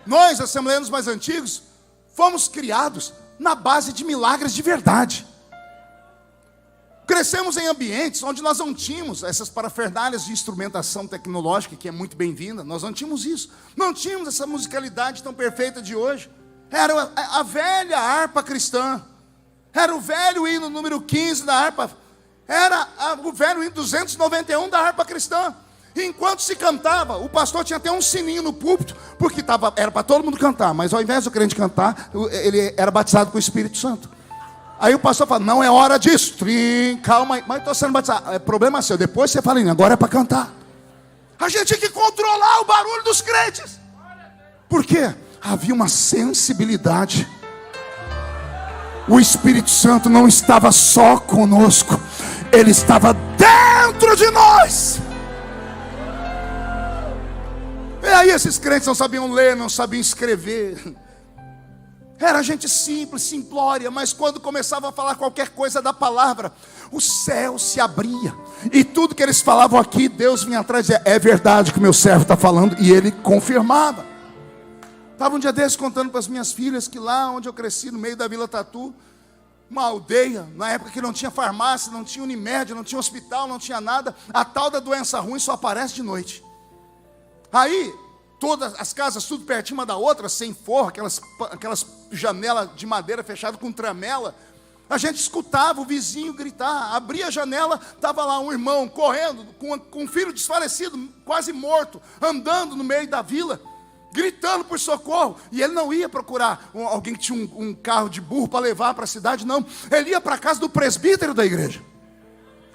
Nós, assembleanos mais antigos, fomos criados na base de milagres de verdade. Crescemos em ambientes onde nós não tínhamos essas parafernálias de instrumentação tecnológica, que é muito bem-vinda. Nós não tínhamos isso. Não tínhamos essa musicalidade tão perfeita de hoje. Era a velha harpa cristã. Era o velho hino número 15 da harpa. Era o velho hino 291 da harpa cristã. E enquanto se cantava, o pastor tinha até um sininho no púlpito, porque era para todo mundo cantar. Mas ao invés do crente cantar, ele era batizado com o Espírito Santo. Aí o pastor fala, não é hora disso. Calma aí, mas estou sendo batizado. É problema seu, depois você fala, agora é para cantar. A gente tinha que controlar o barulho dos crentes. Por quê? Havia uma sensibilidade. O Espírito Santo não estava só conosco, ele estava dentro de nós. E aí esses crentes não sabiam ler, não sabiam escrever. Era gente simples, simplória, mas quando começava a falar qualquer coisa da palavra, o céu se abria. E tudo que eles falavam aqui, Deus vinha atrás e dizia, é verdade que o meu servo está falando. E ele confirmava. Estava um dia desses contando para as minhas filhas que lá onde eu cresci, no meio da Vila Tatu, uma aldeia, na época que não tinha farmácia, não tinha Unimed, não tinha hospital, não tinha nada, a tal da doença ruim só aparece de noite. Aí, todas as casas, tudo pertinho uma da outra, sem forro, aquelas janelas de madeira fechadas com tramela. A gente escutava o vizinho gritar, abria a janela, estava lá um irmão correndo, com um filho desfalecido, quase morto, andando no meio da vila, gritando por socorro. E ele não ia procurar alguém que tinha um carro de burro para levar para a cidade, não. Ele ia para a casa do presbítero da igreja.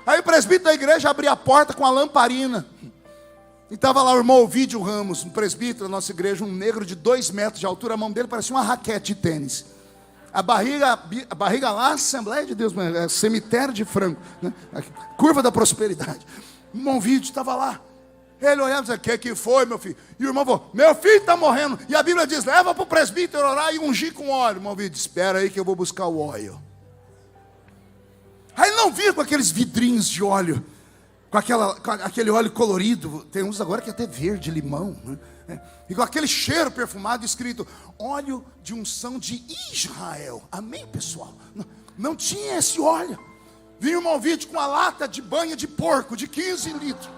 Aí o presbítero da igreja abria a porta com a lamparina. E estava lá o irmão Ovídio Ramos, um presbítero da nossa igreja, um negro de 2 metros de altura, a mão dele parecia uma raquete de tênis. A barriga lá, Assembleia de Deus, cemitério de frango, né? Curva da prosperidade. O irmão Ovídio estava lá. Ele olhava e dizia, o que foi, meu filho? E o irmão falou, meu filho está morrendo. E a Bíblia diz, leva para o presbítero orar e ungir com óleo. O irmão Ovídio, espera aí que eu vou buscar o óleo. Aí ele não vinha com aqueles vidrinhos de óleo, com aquele óleo colorido, tem uns agora que é até verde, limão, né? E com aquele cheiro perfumado escrito, óleo de unção de Israel. Amém, pessoal? Não tinha esse óleo. Vinha um vídeo com a lata de banha de porco, de 15 litros.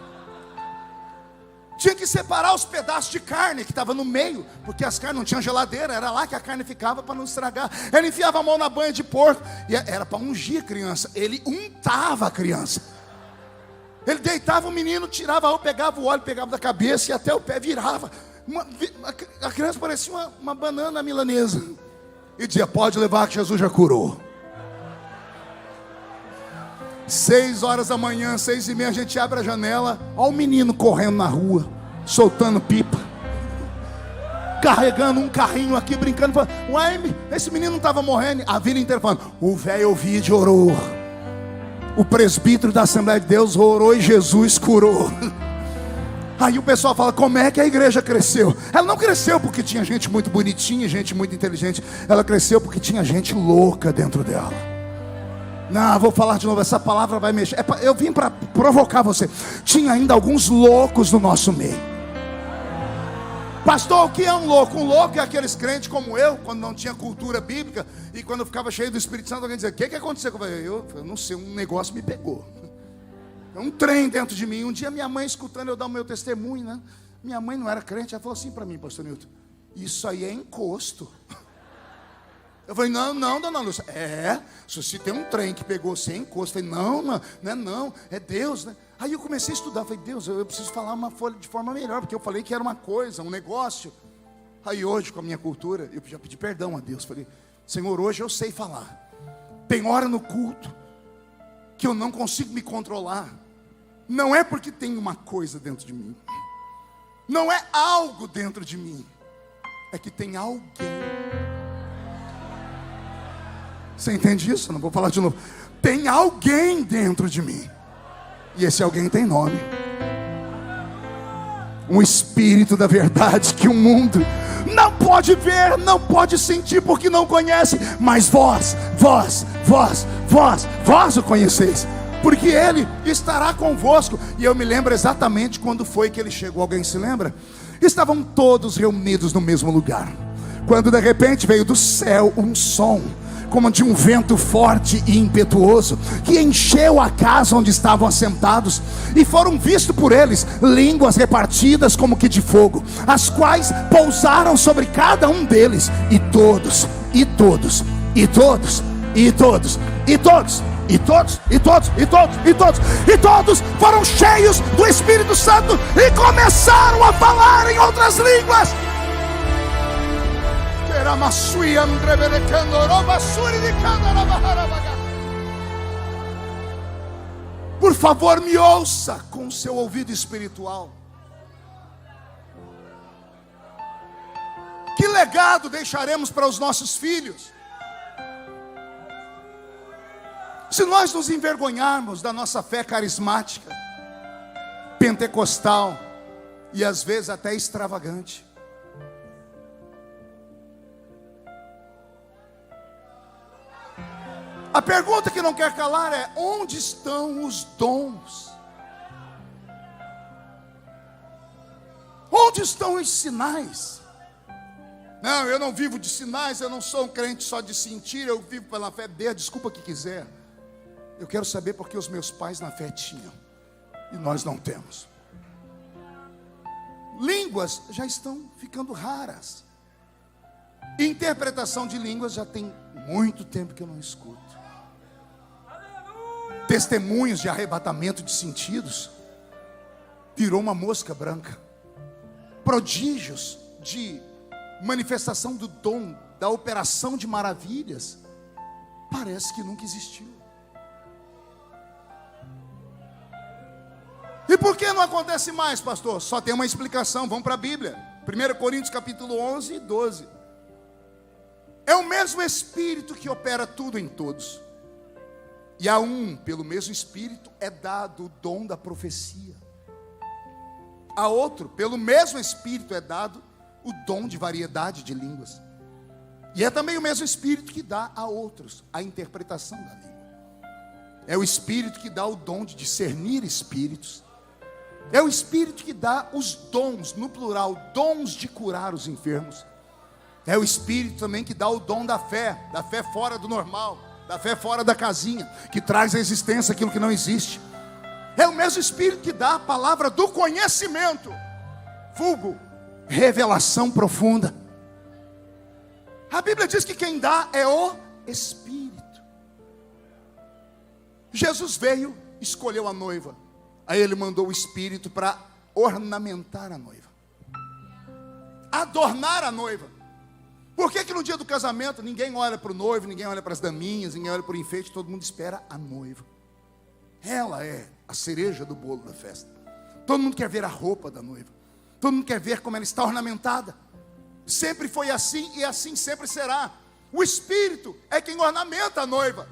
Tinha que separar os pedaços de carne que estava no meio, porque as carnes não tinham geladeira, era lá que a carne ficava para não estragar. Ele enfiava a mão na banha de porco, e era para ungir a criança. Ele untava a criança. Ele deitava o menino, tirava pegava o óleo, pegava da cabeça e até o pé virava. A criança parecia uma banana milanesa. E dizia, pode levar que Jesus já curou. 6 horas da manhã, 6h30, a gente abre a janela. Olha o menino correndo na rua, soltando pipa, carregando um carrinho aqui, brincando. Ué, esse menino não estava morrendo. A vila inteira falando, o velho Ovídio orou. O presbítero da Assembleia de Deus orou e Jesus curou. Aí o pessoal fala, como é que a igreja cresceu? Ela não cresceu porque tinha gente muito bonitinha, gente muito inteligente. Ela cresceu porque tinha gente louca dentro dela. Não, vou falar de novo, essa palavra vai mexer. Eu vim para provocar você. Tinha ainda alguns loucos no nosso meio. Pastor, o que é um louco? Um louco é aqueles crentes como eu, quando não tinha cultura bíblica, e quando eu ficava cheio do Espírito Santo, alguém dizia, o que aconteceu? Eu não sei, um negócio me pegou. É um trem dentro de mim. Um dia minha mãe escutando eu dar o meu testemunho, né? Minha mãe não era crente, ela falou assim para mim, pastor Nilton, isso aí é encosto. Eu falei, não, dona Lúcia. Se tem um trem que pegou você é encosto. Eu falei, não, é Deus, né? Aí eu comecei a estudar, falei, Deus, eu preciso falar uma folha de forma melhor, porque eu falei que era uma coisa, um negócio. Aí hoje, com a minha cultura, eu já pedi perdão a Deus. Falei, Senhor, hoje eu sei falar. Tem hora no culto que eu não consigo me controlar. Não é porque tem uma coisa dentro de mim. Não é algo dentro de mim. É que tem alguém. Você entende isso? Eu não vou falar de novo. Tem alguém dentro de mim. E esse alguém tem nome. Um espírito da verdade que o mundo não pode ver, não pode sentir porque não conhece. Mas vós o conheceis, porque ele estará convosco. E eu me lembro exatamente quando foi que ele chegou. Alguém se lembra? Estavam todos reunidos no mesmo lugar, quando de repente veio do céu um som como de um vento forte e impetuoso, que encheu a casa onde estavam assentados, e foram vistos por eles línguas repartidas como que de fogo, as quais pousaram sobre cada um deles, e todos foram cheios do Espírito Santo e começaram a falar em outras línguas. Por favor, me ouça com o seu ouvido espiritual. Que legado deixaremos para os nossos filhos? Se nós nos envergonharmos da nossa fé carismática, pentecostal e às vezes até extravagante. A pergunta que não quer calar é: onde estão os dons? Onde estão os sinais? Não, eu não vivo de sinais, eu não sou um crente só de sentir, eu vivo pela fé. Dê a desculpa que quiser. Eu quero saber porque os meus pais na fé tinham e nós não temos. Línguas já estão ficando raras. Interpretação de línguas já tem muito tempo que eu não escuto. Testemunhos de arrebatamento de sentidos virou uma mosca branca. Prodígios de manifestação do dom, da operação de maravilhas, parece que nunca existiu. E por que não acontece mais, pastor? Só tem uma explicação, vamos para a Bíblia. 1 Coríntios capítulo 11 e 12. É o mesmo Espírito que opera tudo em todos. E a um, pelo mesmo Espírito, é dado o dom da profecia. A outro, pelo mesmo Espírito, é dado o dom de variedade de línguas. E é também o mesmo Espírito que dá a outros a interpretação da língua. É o Espírito que dá o dom de discernir espíritos. É o Espírito que dá os dons, no plural, dons de curar os enfermos. É o Espírito também que dá o dom da fé fora do normal, da fé fora da casinha, que traz à existência aquilo que não existe. É o mesmo Espírito que dá a palavra do conhecimento, vulgo, revelação profunda. A Bíblia diz que quem dá é o Espírito. Jesus veio, escolheu a noiva. Aí ele mandou o Espírito para ornamentar a noiva, adornar a noiva. Por que no dia do casamento ninguém olha para o noivo, ninguém olha para as daminhas, ninguém olha para o enfeite, todo mundo espera a noiva? Ela é a cereja do bolo da festa. Todo mundo quer ver a roupa da noiva, todo mundo quer ver como ela está ornamentada. Sempre foi assim e assim sempre será. O Espírito é quem ornamenta a noiva.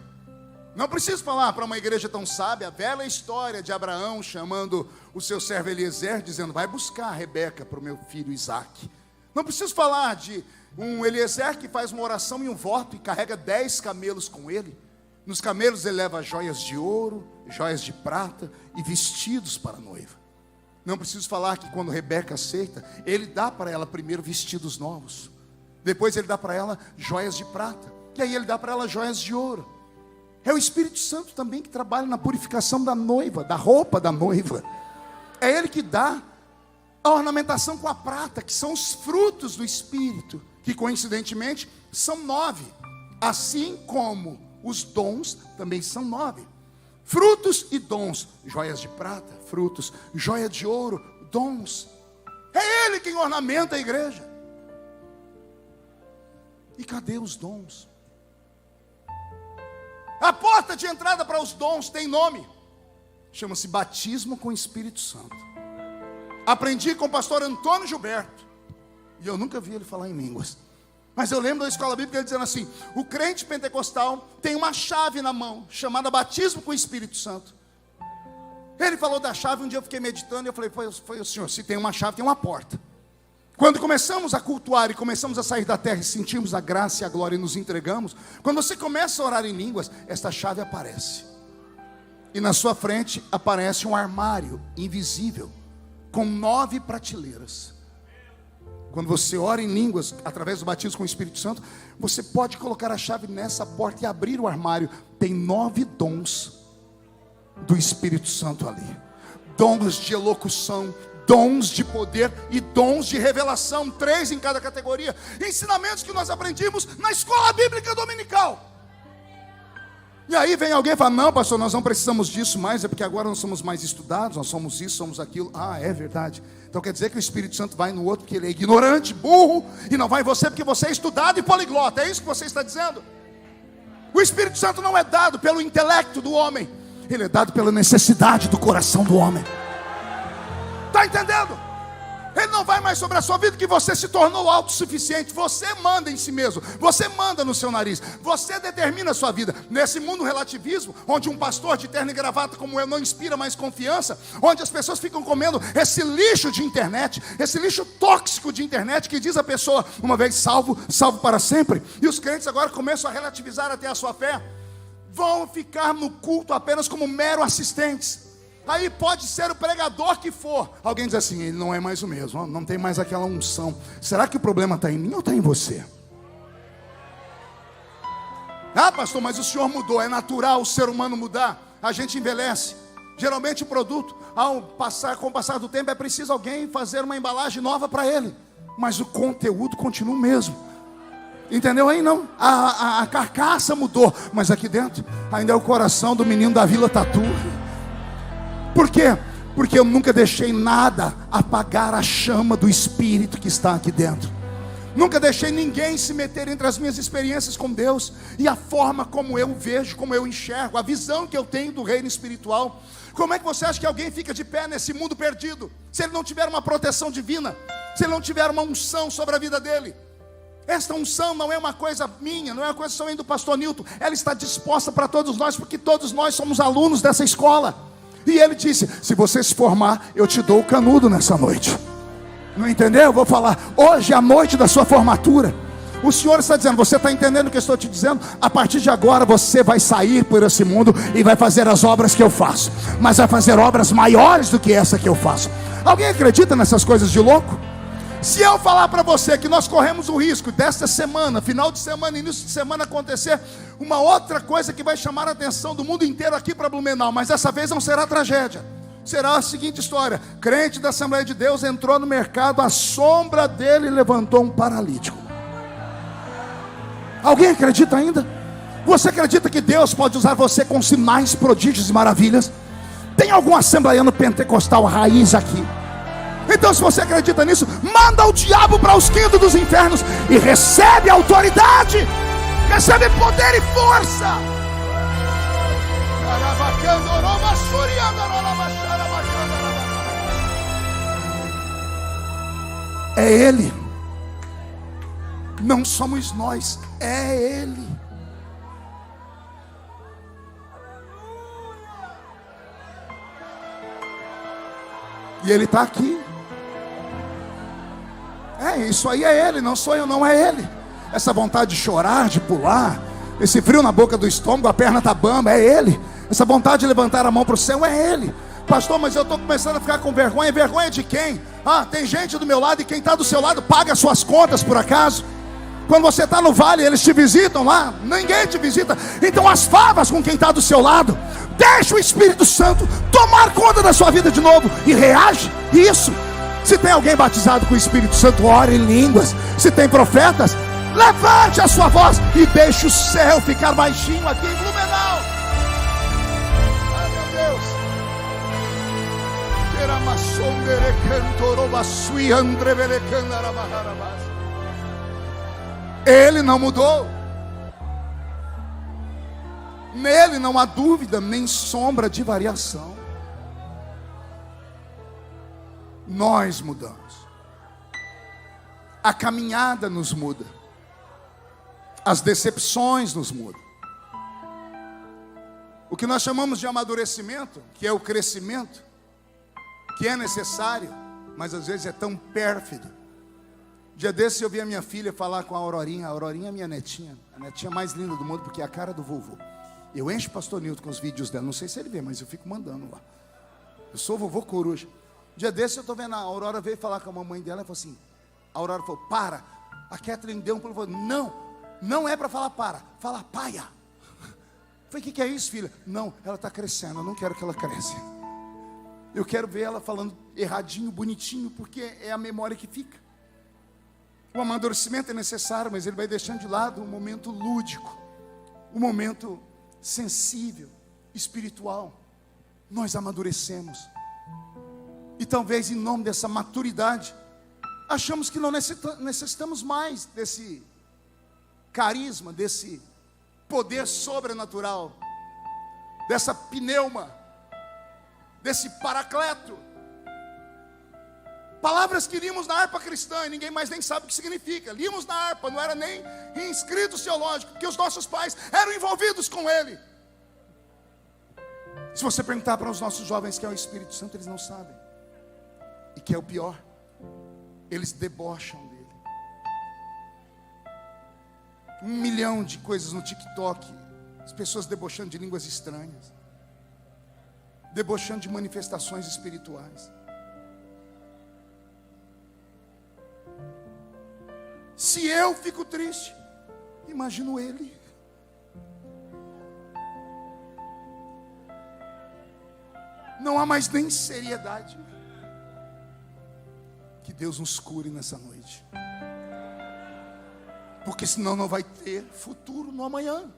Não preciso falar para uma igreja tão sábia a velha história de Abraão chamando o seu servo Eliezer, dizendo: vai buscar a Rebeca para o meu filho Isaque. Não preciso falar de um Eliezer que faz uma oração e um voto e carrega 10 camelos com ele. Nos camelos ele leva joias de ouro, joias de prata e vestidos para a noiva. Não preciso falar que quando Rebeca aceita, ele dá para ela primeiro vestidos novos, depois ele dá para ela joias de prata, e aí ele dá para ela joias de ouro. É o Espírito Santo também que trabalha na purificação da noiva, da roupa da noiva. É ele que dá a ornamentação com a prata, que são os frutos do Espírito, que coincidentemente são 9, assim como os dons também são 9. Frutos e dons, joias de prata, frutos, joia de ouro, dons. É ele quem ornamenta a igreja. E cadê os dons? A porta de entrada para os dons tem nome, chama-se batismo com o Espírito Santo. Aprendi com o pastor Antônio Gilberto, e eu nunca vi ele falar em línguas, mas eu lembro da escola bíblica ele dizendo assim: o crente pentecostal tem uma chave na mão, chamada batismo com o Espírito Santo. Ele falou da chave, um dia eu fiquei meditando e eu falei: foi o senhor, se tem uma chave tem uma porta. Quando começamos a cultuar e começamos a sair da terra e sentimos a graça e a glória e nos entregamos, quando você começa a orar em línguas, esta chave aparece. E na sua frente aparece um armário invisível, com 9 prateleiras. Quando você ora em línguas, através do batismo com o Espírito Santo, você pode colocar a chave nessa porta e abrir o armário. Tem 9 dons do Espírito Santo ali. Dons de elocução, dons de poder e dons de revelação. 3 em cada categoria. Ensinamentos que nós aprendimos na escola bíblica dominical. E aí vem alguém e fala: não, pastor, nós não precisamos disso mais, é porque agora nós somos mais estudados, nós somos isso, somos aquilo. Ah, é verdade. Então quer dizer que o Espírito Santo vai no outro porque ele é ignorante, burro, e não vai em você porque você é estudado e poliglota. É isso que você está dizendo? O Espírito Santo não é dado pelo intelecto do homem, ele é dado pela necessidade do coração do homem. Está entendendo? Ele não vai mais sobre a sua vida, que você se tornou autossuficiente. Você manda em si mesmo, você manda no seu nariz, você determina a sua vida. Nesse mundo relativismo, onde um pastor de terno e gravata como eu não inspira mais confiança, onde as pessoas ficam comendo esse lixo de internet, esse lixo tóxico de internet, que diz a pessoa: uma vez salvo, salvo para sempre. E os crentes agora começam a relativizar até a sua fé, vão ficar no culto apenas como mero assistentes. Aí pode ser o pregador que for, alguém diz assim: ele não é mais o mesmo, não tem mais aquela unção. Será que o problema está em mim ou está em você? Ah, pastor, mas o senhor mudou. É natural o ser humano mudar. A gente envelhece. Geralmente o produto, com o passar do tempo, é preciso alguém fazer uma embalagem nova para ele, mas o conteúdo continua o mesmo. Entendeu aí? Não, a carcaça mudou, mas aqui dentro ainda é o coração do menino da Vila Tatu. Por quê? Porque eu nunca deixei nada apagar a chama do Espírito que está aqui dentro. Nunca deixei ninguém se meter entre as minhas experiências com Deus e a forma como eu vejo, como eu enxergo, a visão que eu tenho do reino espiritual. Como é que você acha que alguém fica de pé nesse mundo perdido, se ele não tiver uma proteção divina, se ele não tiver uma unção sobre a vida dele? Esta unção não é uma coisa minha, não é uma coisa somente do pastor Nilton. Ela está disposta para todos nós, porque todos nós somos alunos dessa escola. E ele disse: se você se formar, eu te dou o canudo nessa noite. Não entendeu? Eu vou falar: hoje é a noite da sua formatura. O Senhor está dizendo: você está entendendo o que eu estou te dizendo? A partir de agora você vai sair por esse mundo e vai fazer as obras que eu faço, mas vai fazer obras maiores do que essa que eu faço. Alguém acredita nessas coisas de louco? Se eu falar para você que nós corremos o risco desta semana, final de semana, início de semana, acontecer uma outra coisa que vai chamar a atenção do mundo inteiro aqui para Blumenau, mas dessa vez não será tragédia. Será a seguinte história: crente da Assembleia de Deus entrou no mercado, a sombra dele levantou um paralítico. Alguém acredita ainda? Você acredita que Deus pode usar você com sinais, prodígios e maravilhas? Tem algum assembleiano pentecostal raiz aqui? Então, se você acredita nisso, manda o diabo para os quintos dos infernos e recebe autoridade, recebe poder e força. É Ele, não somos nós, é Ele. E Ele está aqui. Isso aí é Ele, não sou eu, não é Ele. Essa vontade de chorar, de pular, esse frio na boca do estômago, a perna está bamba, é Ele. Essa vontade de levantar a mão para o céu, é Ele. Pastor, mas eu estou começando a ficar com vergonha. Vergonha de quem? Tem gente do meu lado, e quem está do seu lado paga as suas contas por acaso? Quando você está no vale, eles te visitam lá? Ninguém te visita. Então as favas com quem está do seu lado. Deixa o Espírito Santo tomar conta da sua vida de novo e reage. Isso. Se tem alguém batizado com o Espírito Santo, ore em línguas. Se tem profetas, levante a sua voz e deixe o céu ficar baixinho aqui em Blumenau. Ai, meu Deus. Ele não mudou. Nele não há dúvida, nem sombra de variação. Nós mudamos. A caminhada nos muda. As decepções nos mudam. O que nós chamamos de amadurecimento, que é o crescimento, que é necessário, mas às vezes é tão pérfido. Dia desse eu vi a minha filha falar com a Aurorinha. A Aurorinha é minha netinha, a netinha mais linda do mundo, porque é a cara do vovô. Eu encho o pastor Nilton com os vídeos dela, não sei se ele vê, mas eu fico mandando lá. Eu sou o vovô coruja. Dia desse eu estou vendo a Aurora veio falar com a mamãe dela e falou assim: A Aurora falou, para. A Kathleen deu um pulo e falou, não é para falar para, fala paia. Eu falei, o que é isso, filha? Não, ela está crescendo, eu não quero que ela cresça. Eu quero ver ela falando erradinho, bonitinho, porque é a memória que fica. O amadurecimento é necessário, mas ele vai deixando de lado o momento lúdico, o momento sensível, espiritual. Nós amadurecemos. E talvez em nome dessa maturidade, achamos que não necessitamos mais desse carisma, desse poder sobrenatural, dessa pneuma, desse paracleto. Palavras que líamos na harpa cristã e ninguém mais nem sabe o que significa. Líamos na harpa, não era nem em escritos teológicos, porque os nossos pais eram envolvidos com ele. Se você perguntar para os nossos jovens que é o Espírito Santo, eles não sabem. E que é o pior, eles debocham dele. 1 milhão de coisas no TikTok, as pessoas debochando de línguas estranhas, debochando de manifestações espirituais. Se eu fico triste, imagino ele. Não há mais nem seriedade. Que Deus nos cure nessa noite, porque senão não vai ter futuro no amanhã.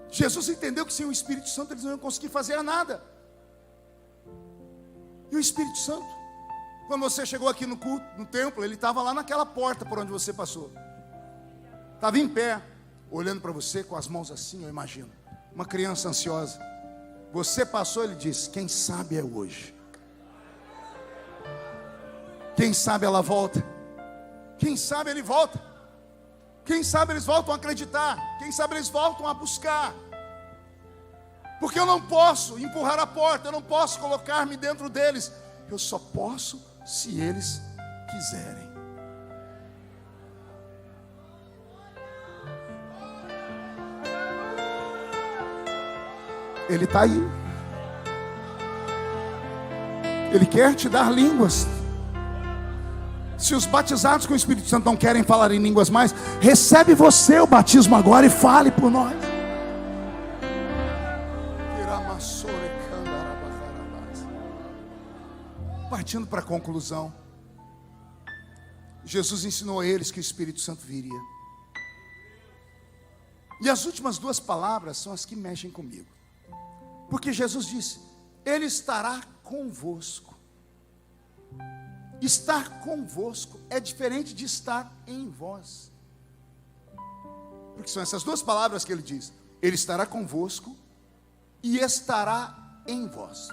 Jesus entendeu que sem o Espírito Santo eles não iam conseguir fazer nada. E o Espírito Santo, quando você chegou aqui no culto, no templo, ele estava lá naquela porta por onde você passou. Estava em pé, olhando para você com as mãos assim, eu imagino. Uma criança ansiosa. Você passou, ele disse, quem sabe é hoje. Quem sabe ela volta. Quem sabe ele volta. Quem sabe eles voltam a acreditar. Quem sabe eles voltam a buscar. Porque eu não posso empurrar a porta, eu não posso colocar-me dentro deles. Eu só posso se eles quiserem. Ele está aí. Ele quer te dar línguas. Se os batizados com o Espírito Santo não querem falar em línguas mais, recebe você o batismo agora e fale por nós. Partindo para a conclusão, Jesus ensinou a eles que o Espírito Santo viria. E as últimas duas palavras são as que mexem comigo. Porque Jesus disse, Ele estará convosco. Estar convosco é diferente de estar em vós. Porque são essas duas palavras que ele diz. Ele estará convosco e estará em vós.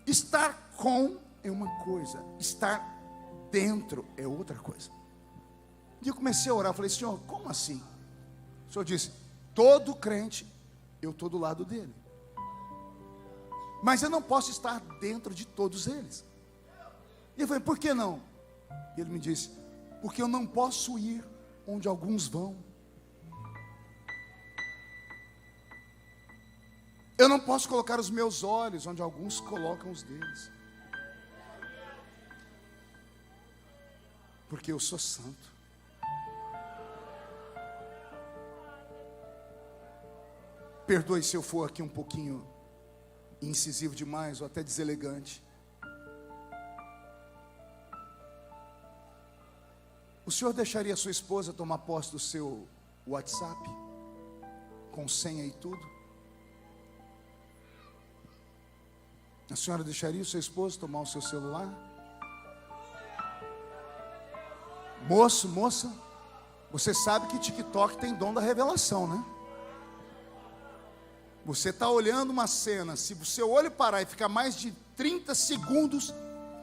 Estar com é uma coisa, estar dentro é outra coisa. E eu comecei a orar, eu falei, Senhor, como assim? O Senhor disse, todo crente, eu estou do lado dele. Mas eu não posso estar dentro de todos eles. E eu falei, por que não? E ele me disse, porque eu não posso ir onde alguns vão. Eu não posso colocar os meus olhos onde alguns colocam os deles. Porque eu sou santo. Perdoe se eu for aqui um pouquinho incisivo demais ou até deselegante. O senhor deixaria a sua esposa tomar posse do seu WhatsApp? Com senha e tudo? A senhora deixaria o seu esposo tomar o seu celular? Moço, moça, você sabe que TikTok tem dom da revelação, né? Você está olhando uma cena, se o seu olho parar e ficar mais de 30 segundos,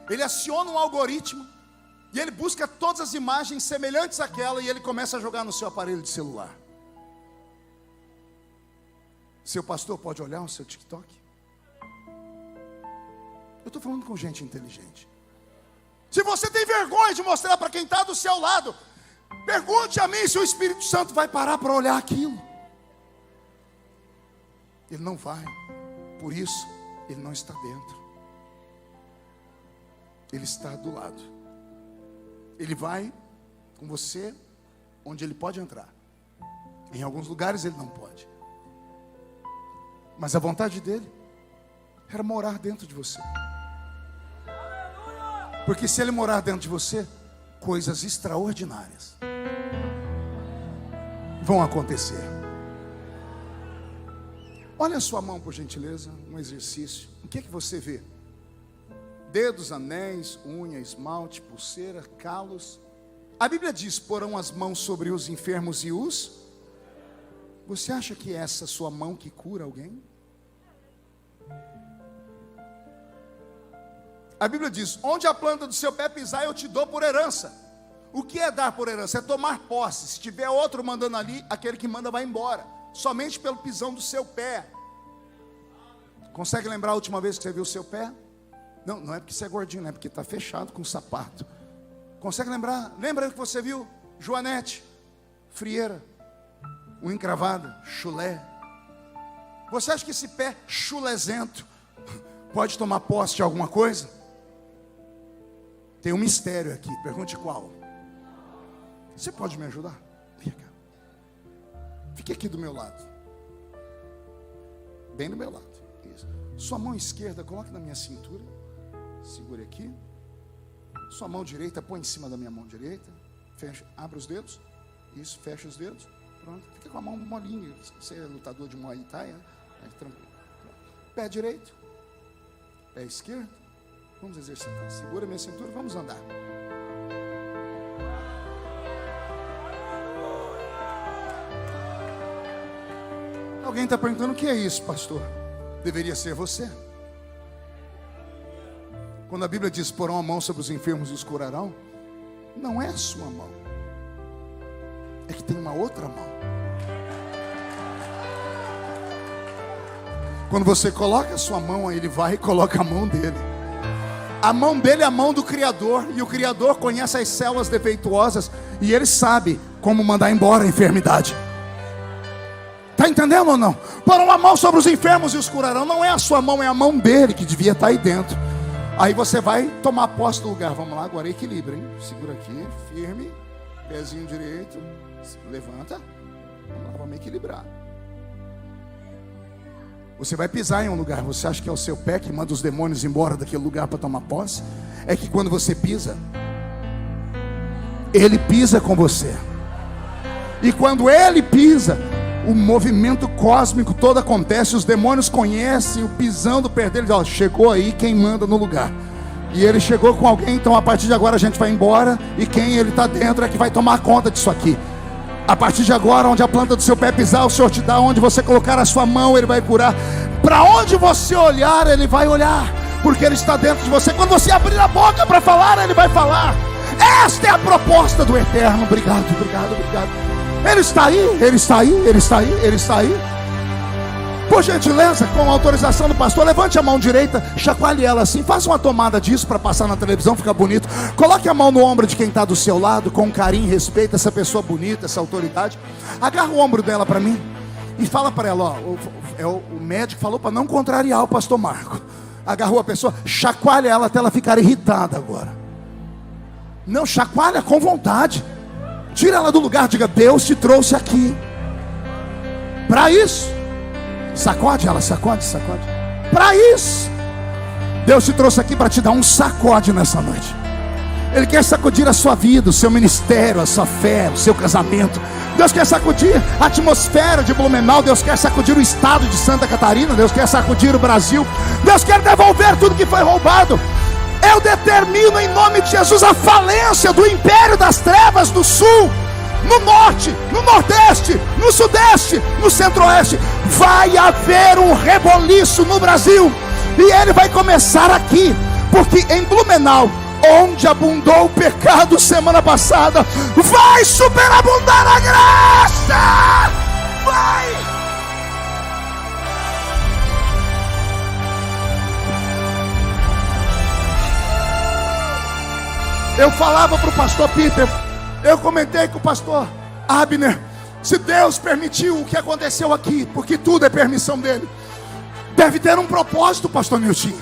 ele aciona um algoritmo e ele busca todas as imagens semelhantes àquela e ele começa a jogar no seu aparelho de celular. Seu pastor pode olhar o seu TikTok? Eu estou falando com gente inteligente. Se você tem vergonha de mostrar para quem está do seu lado, pergunte a mim se o Espírito Santo vai parar para olhar aquilo. Ele não vai, por isso ele não está dentro. Ele está do lado. Ele vai com você onde ele pode entrar. Em alguns lugares ele não pode. Mas a vontade dele era morar dentro de você. Porque se ele morar dentro de você, coisas extraordinárias vão acontecer. Olha a sua mão, por gentileza, um exercício. O que é que você vê? Dedos, anéis, unha, esmalte, pulseira, calos. A Bíblia diz: porão as mãos sobre os enfermos e os... Você acha que é essa sua mão que cura alguém? A Bíblia diz: onde a planta do seu pé pisar, eu te dou por herança. O que é dar por herança? É tomar posse. Se tiver outro mandando ali, aquele que manda vai embora. Somente pelo pisão do seu pé. Consegue lembrar a última vez que você viu o seu pé? Não, não é porque você é gordinho, não é porque está fechado com sapato. Consegue lembrar? Lembra que você viu? Joanete, frieira, unha encravada, chulé. Você acha que esse pé chulezento pode tomar posse de alguma coisa? Tem um mistério aqui, pergunte qual. Você pode me ajudar? Vem cá. Fique aqui do meu lado. Bem do meu lado. Isso. Sua mão esquerda, coloque na minha cintura. Segure aqui. Sua mão direita, põe em cima da minha mão direita. Fecha, abre os dedos. Isso, fecha os dedos. Pronto. Fica com a mão molinha. Você é lutador de Muay Thai, né? Aí, tranquilo. Pronto. Pé direito. Pé esquerdo. Vamos exercitar. Segura minha cintura, vamos andar. Alguém está perguntando: o que é isso, pastor? Deveria ser você. Quando a Bíblia diz: porão a mão sobre os enfermos e os curarão, não é a sua mão, é que tem uma outra mão. Quando você coloca a sua mão, ele vai e coloca a mão dele. A mão dele é a mão do Criador, e o Criador conhece as células defeituosas, e ele sabe como mandar embora a enfermidade. Está entendendo ou não? Porão a mão sobre os enfermos e os curarão. Não é a sua mão, é a mão dele que devia estar aí dentro. Aí você vai tomar posse do lugar. Vamos lá, agora equilibra, hein? Segura aqui, firme. Pezinho direito. Levanta. Vamos lá, vamos equilibrar. Você vai pisar em um lugar. Você acha que é o seu pé que manda os demônios embora daquele lugar para tomar posse? É que quando você pisa, ele pisa com você. E quando ele pisa, o movimento cósmico todo acontece. Os demônios conhecem o pisão do pé dele. Ó, chegou aí quem manda no lugar. E ele chegou com alguém. Então a partir de agora a gente vai embora. E quem ele está dentro é que vai tomar conta disso aqui. A partir de agora, onde a planta do seu pé pisar, o Senhor te dá. Onde você colocar a sua mão, ele vai curar. Para onde você olhar, ele vai olhar, porque ele está dentro de você. Quando você abrir a boca para falar, ele vai falar. Esta é a proposta do Eterno. Obrigado, obrigado, obrigado. Ele está aí, ele está aí, ele está aí, ele está aí. Por gentileza, com a autorização do pastor, levante a mão direita, chacoalhe ela assim, faça uma tomada disso para passar na televisão, fica bonito. Coloque a mão no ombro de quem está do seu lado, com carinho, respeita essa pessoa bonita, essa autoridade. Agarra o ombro dela para mim e fala para ela, ó, o médico falou para não contrariar o pastor Marco. Agarrou a pessoa, chacoalha ela até ela ficar irritada agora. Não, chacoalha com vontade. Tira ela do lugar, diga: Deus te trouxe aqui para isso. Sacode ela, sacode, sacode. Para isso, Deus te trouxe aqui para te dar um sacode nessa noite. Ele quer sacudir a sua vida, o seu ministério, a sua fé, o seu casamento. Deus quer sacudir a atmosfera de Blumenau. Deus quer sacudir o estado de Santa Catarina. Deus quer sacudir o Brasil. Deus quer devolver tudo que foi roubado. Eu determino em nome de Jesus a falência do império das trevas do sul, no norte, no nordeste, no sudeste, no centro-oeste. Vai haver um reboliço no Brasil, e ele vai começar aqui, porque em Blumenau, onde abundou o pecado semana passada, vai superabundar a graça. Vai! Eu falava para o pastor Peter, eu comentei com o pastor Abner, se Deus permitiu o que aconteceu aqui, porque tudo é permissão dele, deve ter um propósito, pastor Nilton.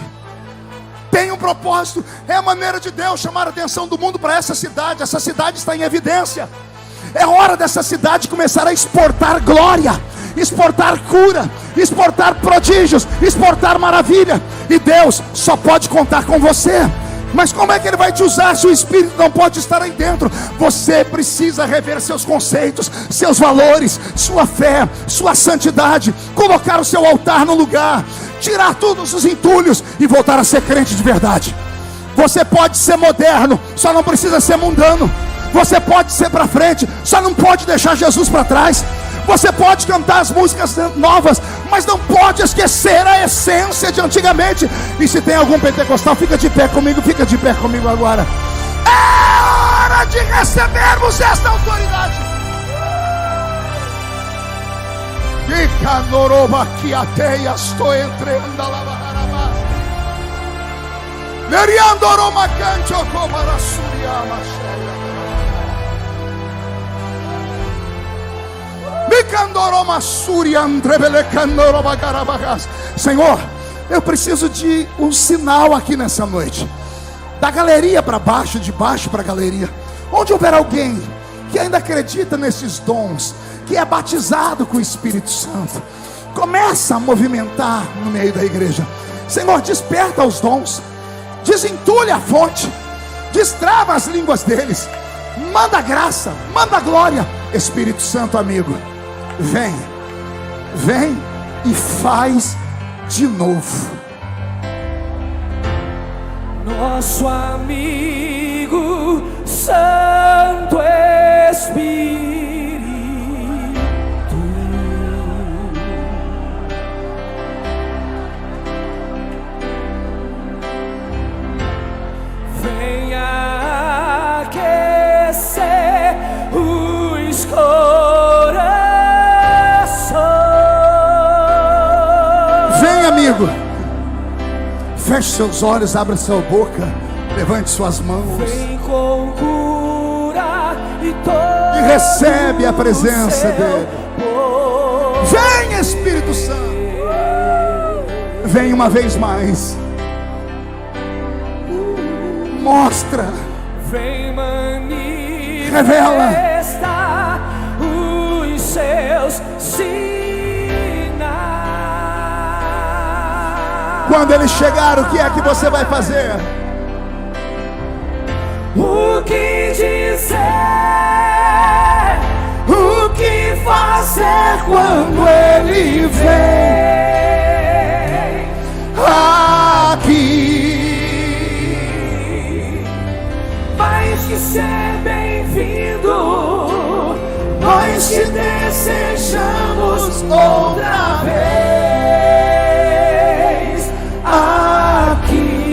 tem um propósito. É a maneira de Deus chamar a atenção do mundo para essa cidade. Essa cidade está em evidência. É hora dessa cidade começar a exportar glória, exportar cura, exportar prodígios, exportar maravilha. E Deus só pode contar com você. Mas como é que Ele vai te usar se o Espírito não pode estar aí dentro? Você precisa rever seus conceitos, seus valores, sua fé, sua santidade, colocar o seu altar no lugar, tirar todos os entulhos e voltar a ser crente de verdade. Você pode ser moderno, só não precisa ser mundano. Você pode ser para frente, só não pode deixar Jesus para trás. Você pode cantar as músicas novas, mas não pode esquecer a essência de antigamente. E se tem algum pentecostal, fica de pé comigo agora. É hora de recebermos esta autoridade. Senhor, eu preciso de um sinal aqui nessa noite. Da galeria para baixo, de baixo para a galeria. Onde houver alguém que ainda acredita nesses dons, que é batizado com o Espírito Santo, começa a movimentar no meio da igreja. Senhor, desperta os dons, desentulha a fonte, destrava as línguas deles, manda graça, manda glória. Espírito Santo amigo, vem e faz de novo. Nosso amigo Santo Espírito, venha aquecer os corações. Vem, amigo, feche seus olhos, abra sua boca, levante suas mãos. Vem com cura e recebe a presença dele. Vem, Espírito Santo. Vem uma vez mais. Mostra. Vem revela os seus sinais. Quando ele chegar, o que é que você vai fazer? O que dizer? O que fazer quando ele vem aqui? Mais que ser bem-vindo, nós te desejamos outra vez aqui.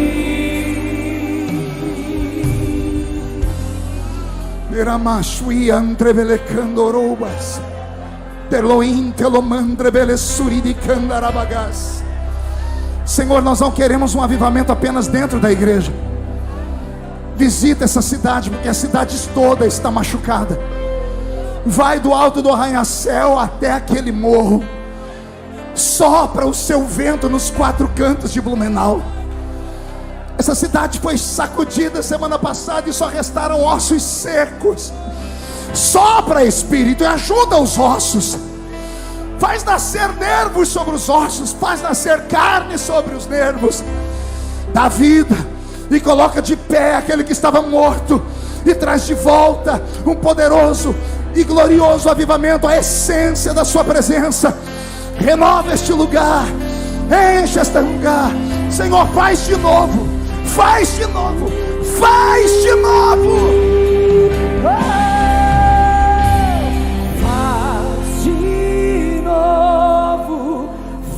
Eramashui andrebele candorobas, teloim telomandrebele suridi candarabagas. Senhor, nós não queremos um avivamento apenas dentro da igreja. Visita essa cidade, porque a cidade toda está machucada. Vai do alto do arranha-céu até aquele morro. Sopra o seu vento nos quatro cantos de Blumenau. Essa cidade foi sacudida semana passada e só restaram ossos secos. Sopra, Espírito, e ajuda os ossos. Faz nascer nervos sobre os ossos, faz nascer carne sobre os nervos. Dá vida e coloca de pé aquele que estava morto, e traz de volta um poderoso e glorioso avivamento, a essência da sua presença. Renova este lugar, enche este lugar. Senhor, faz de novo, faz de novo, faz de novo. Faz de novo,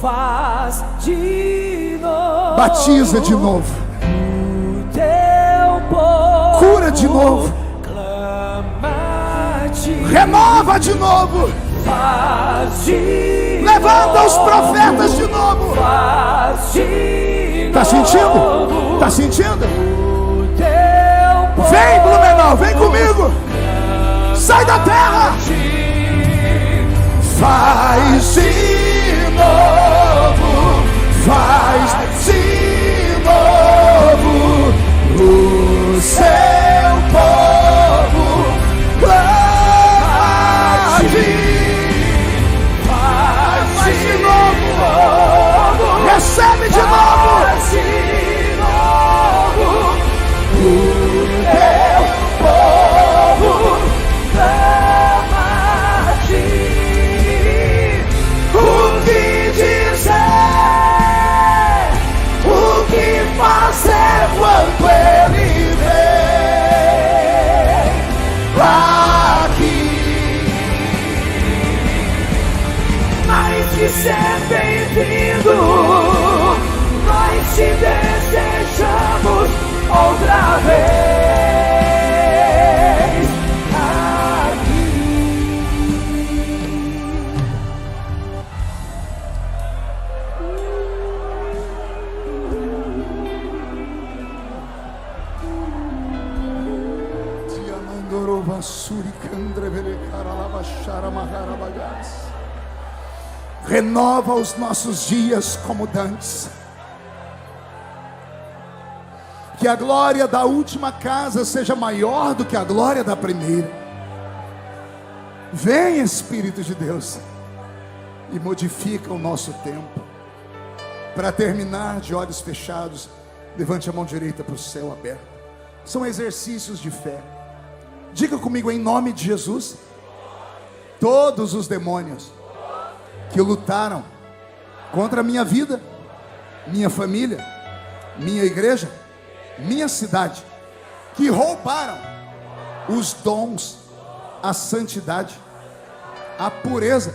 faz de novo. Batiza de novo, cura de novo, renova de novo, levanta os profetas de novo. Tá sentindo? Tá sentindo? Vem, Blumenau, vem comigo. Sai da terra. Faz de novo, faz de novo. ser bem-vindo. Nós te desejamos outra vez aqui. Renova os nossos dias como dantes. Que a glória da última casa seja maior do que a glória da primeira. Vem, Espírito de Deus, e modifica o nosso tempo. Para terminar, de olhos fechados, levante a mão direita para o céu aberto. São exercícios de fé. Diga comigo, em nome de Jesus: todos os demônios que lutaram contra a minha vida, minha família, minha igreja, minha cidade, que roubaram os dons, a santidade, a pureza,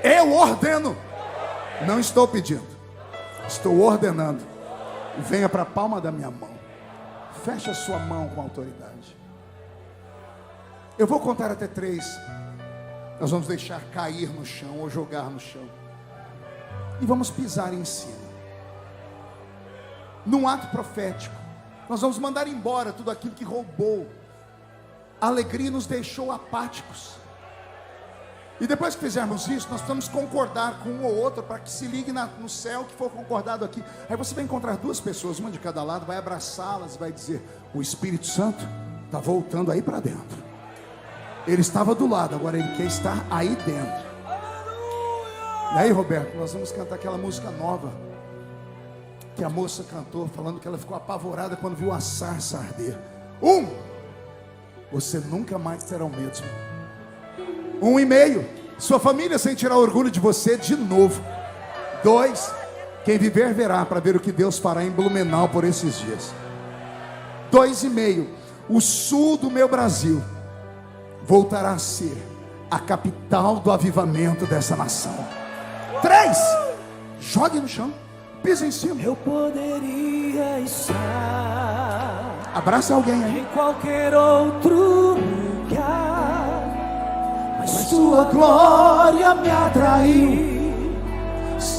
eu ordeno, não estou pedindo, estou ordenando. Venha para a palma da minha mão, feche a sua mão com autoridade. Eu vou contar até 3. Nós vamos deixar cair no chão ou jogar no chão, e vamos pisar em cima. Num ato profético, nós vamos mandar embora tudo aquilo que roubou a alegria e nos deixou apáticos. E depois que fizermos isso, nós vamos concordar com um ou outro, para que se ligue no céu que for concordado aqui. Aí você vai encontrar 2 pessoas, uma de cada lado, vai abraçá-las e vai dizer: o Espírito Santo está voltando aí para dentro. Ele estava do lado, agora ele quer estar aí dentro. E aí, Roberto, nós vamos cantar aquela música nova que a moça cantou, falando que ela ficou apavorada quando viu a sarça arder. 1, você nunca mais será o mesmo. 1,5, sua família sentirá orgulho de você de novo. 2, quem viver verá, para ver o que Deus fará em Blumenau por esses dias. 2,5, o sul do meu Brasil voltará a ser a capital do avivamento dessa nação. 3, jogue no chão, pisa em cima. Eu poderia estar, abraça alguém aí, em qualquer outro lugar, mas tua glória me atraiu,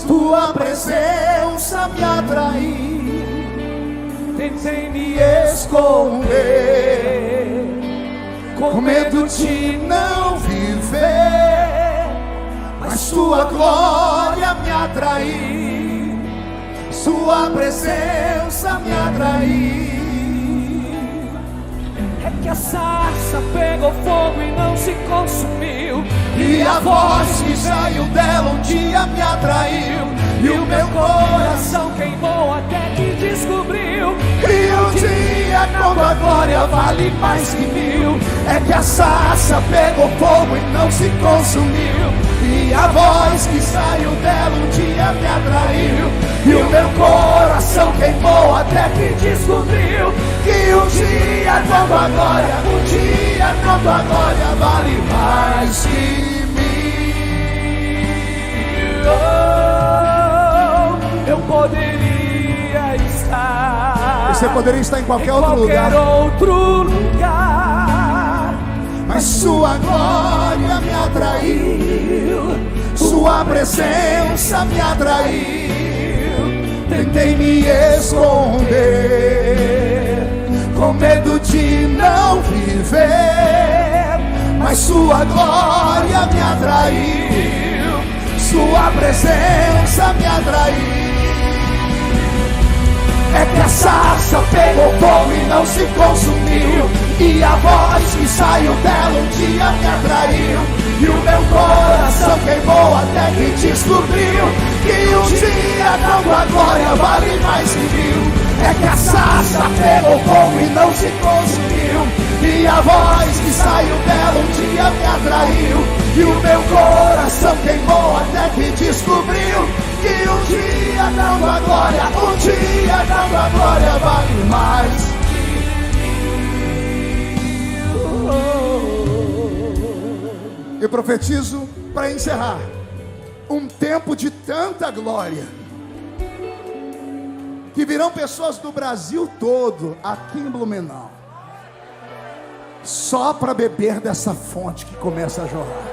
tua presença me atraiu. Tentei me esconder, com medo de não viver, mas tua glória me atraiu, sua presença me atraiu. É que a sarça pegou fogo e não se consumiu, e a voz que saiu dela um dia me atraiu, e o meu coração queimou até que descobriu que um dia quando a glória vale mais que 1000. É que a sarça pegou fogo e não se consumiu, e a voz que saiu dela um dia me atraiu, e o meu coração queimou até que descobriu que um dia quando a glória, um dia quando a glória vale mais que 1000. Eu poderia estar, você poderia estar em qualquer outro lugar, mas sua glória me atraiu, sua presença me atraiu. Tentei me esconder, com medo de não viver, mas sua glória me atraiu, sua presença me atraiu. É que a sarça pegou fogo e não se consumiu, e a voz que saiu dela um dia me atraiu, e o meu coração queimou até que descobriu que um dia quando a glória vale mais que 1000. É que a sarça pegou fogo e não se consumiu, e a voz que saiu dela um dia me atraiu, e o meu coração queimou até que descobriu que um dia quando a glória, um dia quando a glória vale mais que 1000. Eu profetizo para encerrar um tempo de tanta glória, que virão pessoas do Brasil todo aqui em Blumenau, só para beber dessa fonte que começa a jorrar.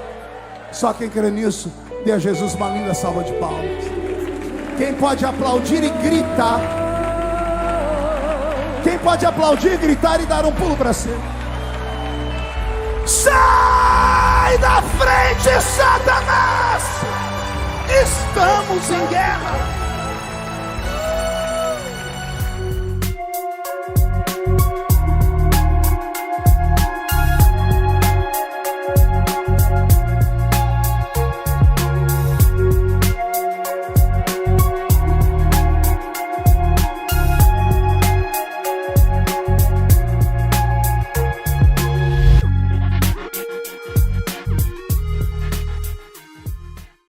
Só quem crê nisso, dê a Jesus uma linda salva de palmas. Quem pode aplaudir e gritar? Quem pode aplaudir, gritar e dar um pulo para cima? Sai da frente, Satanás! Estamos em guerra.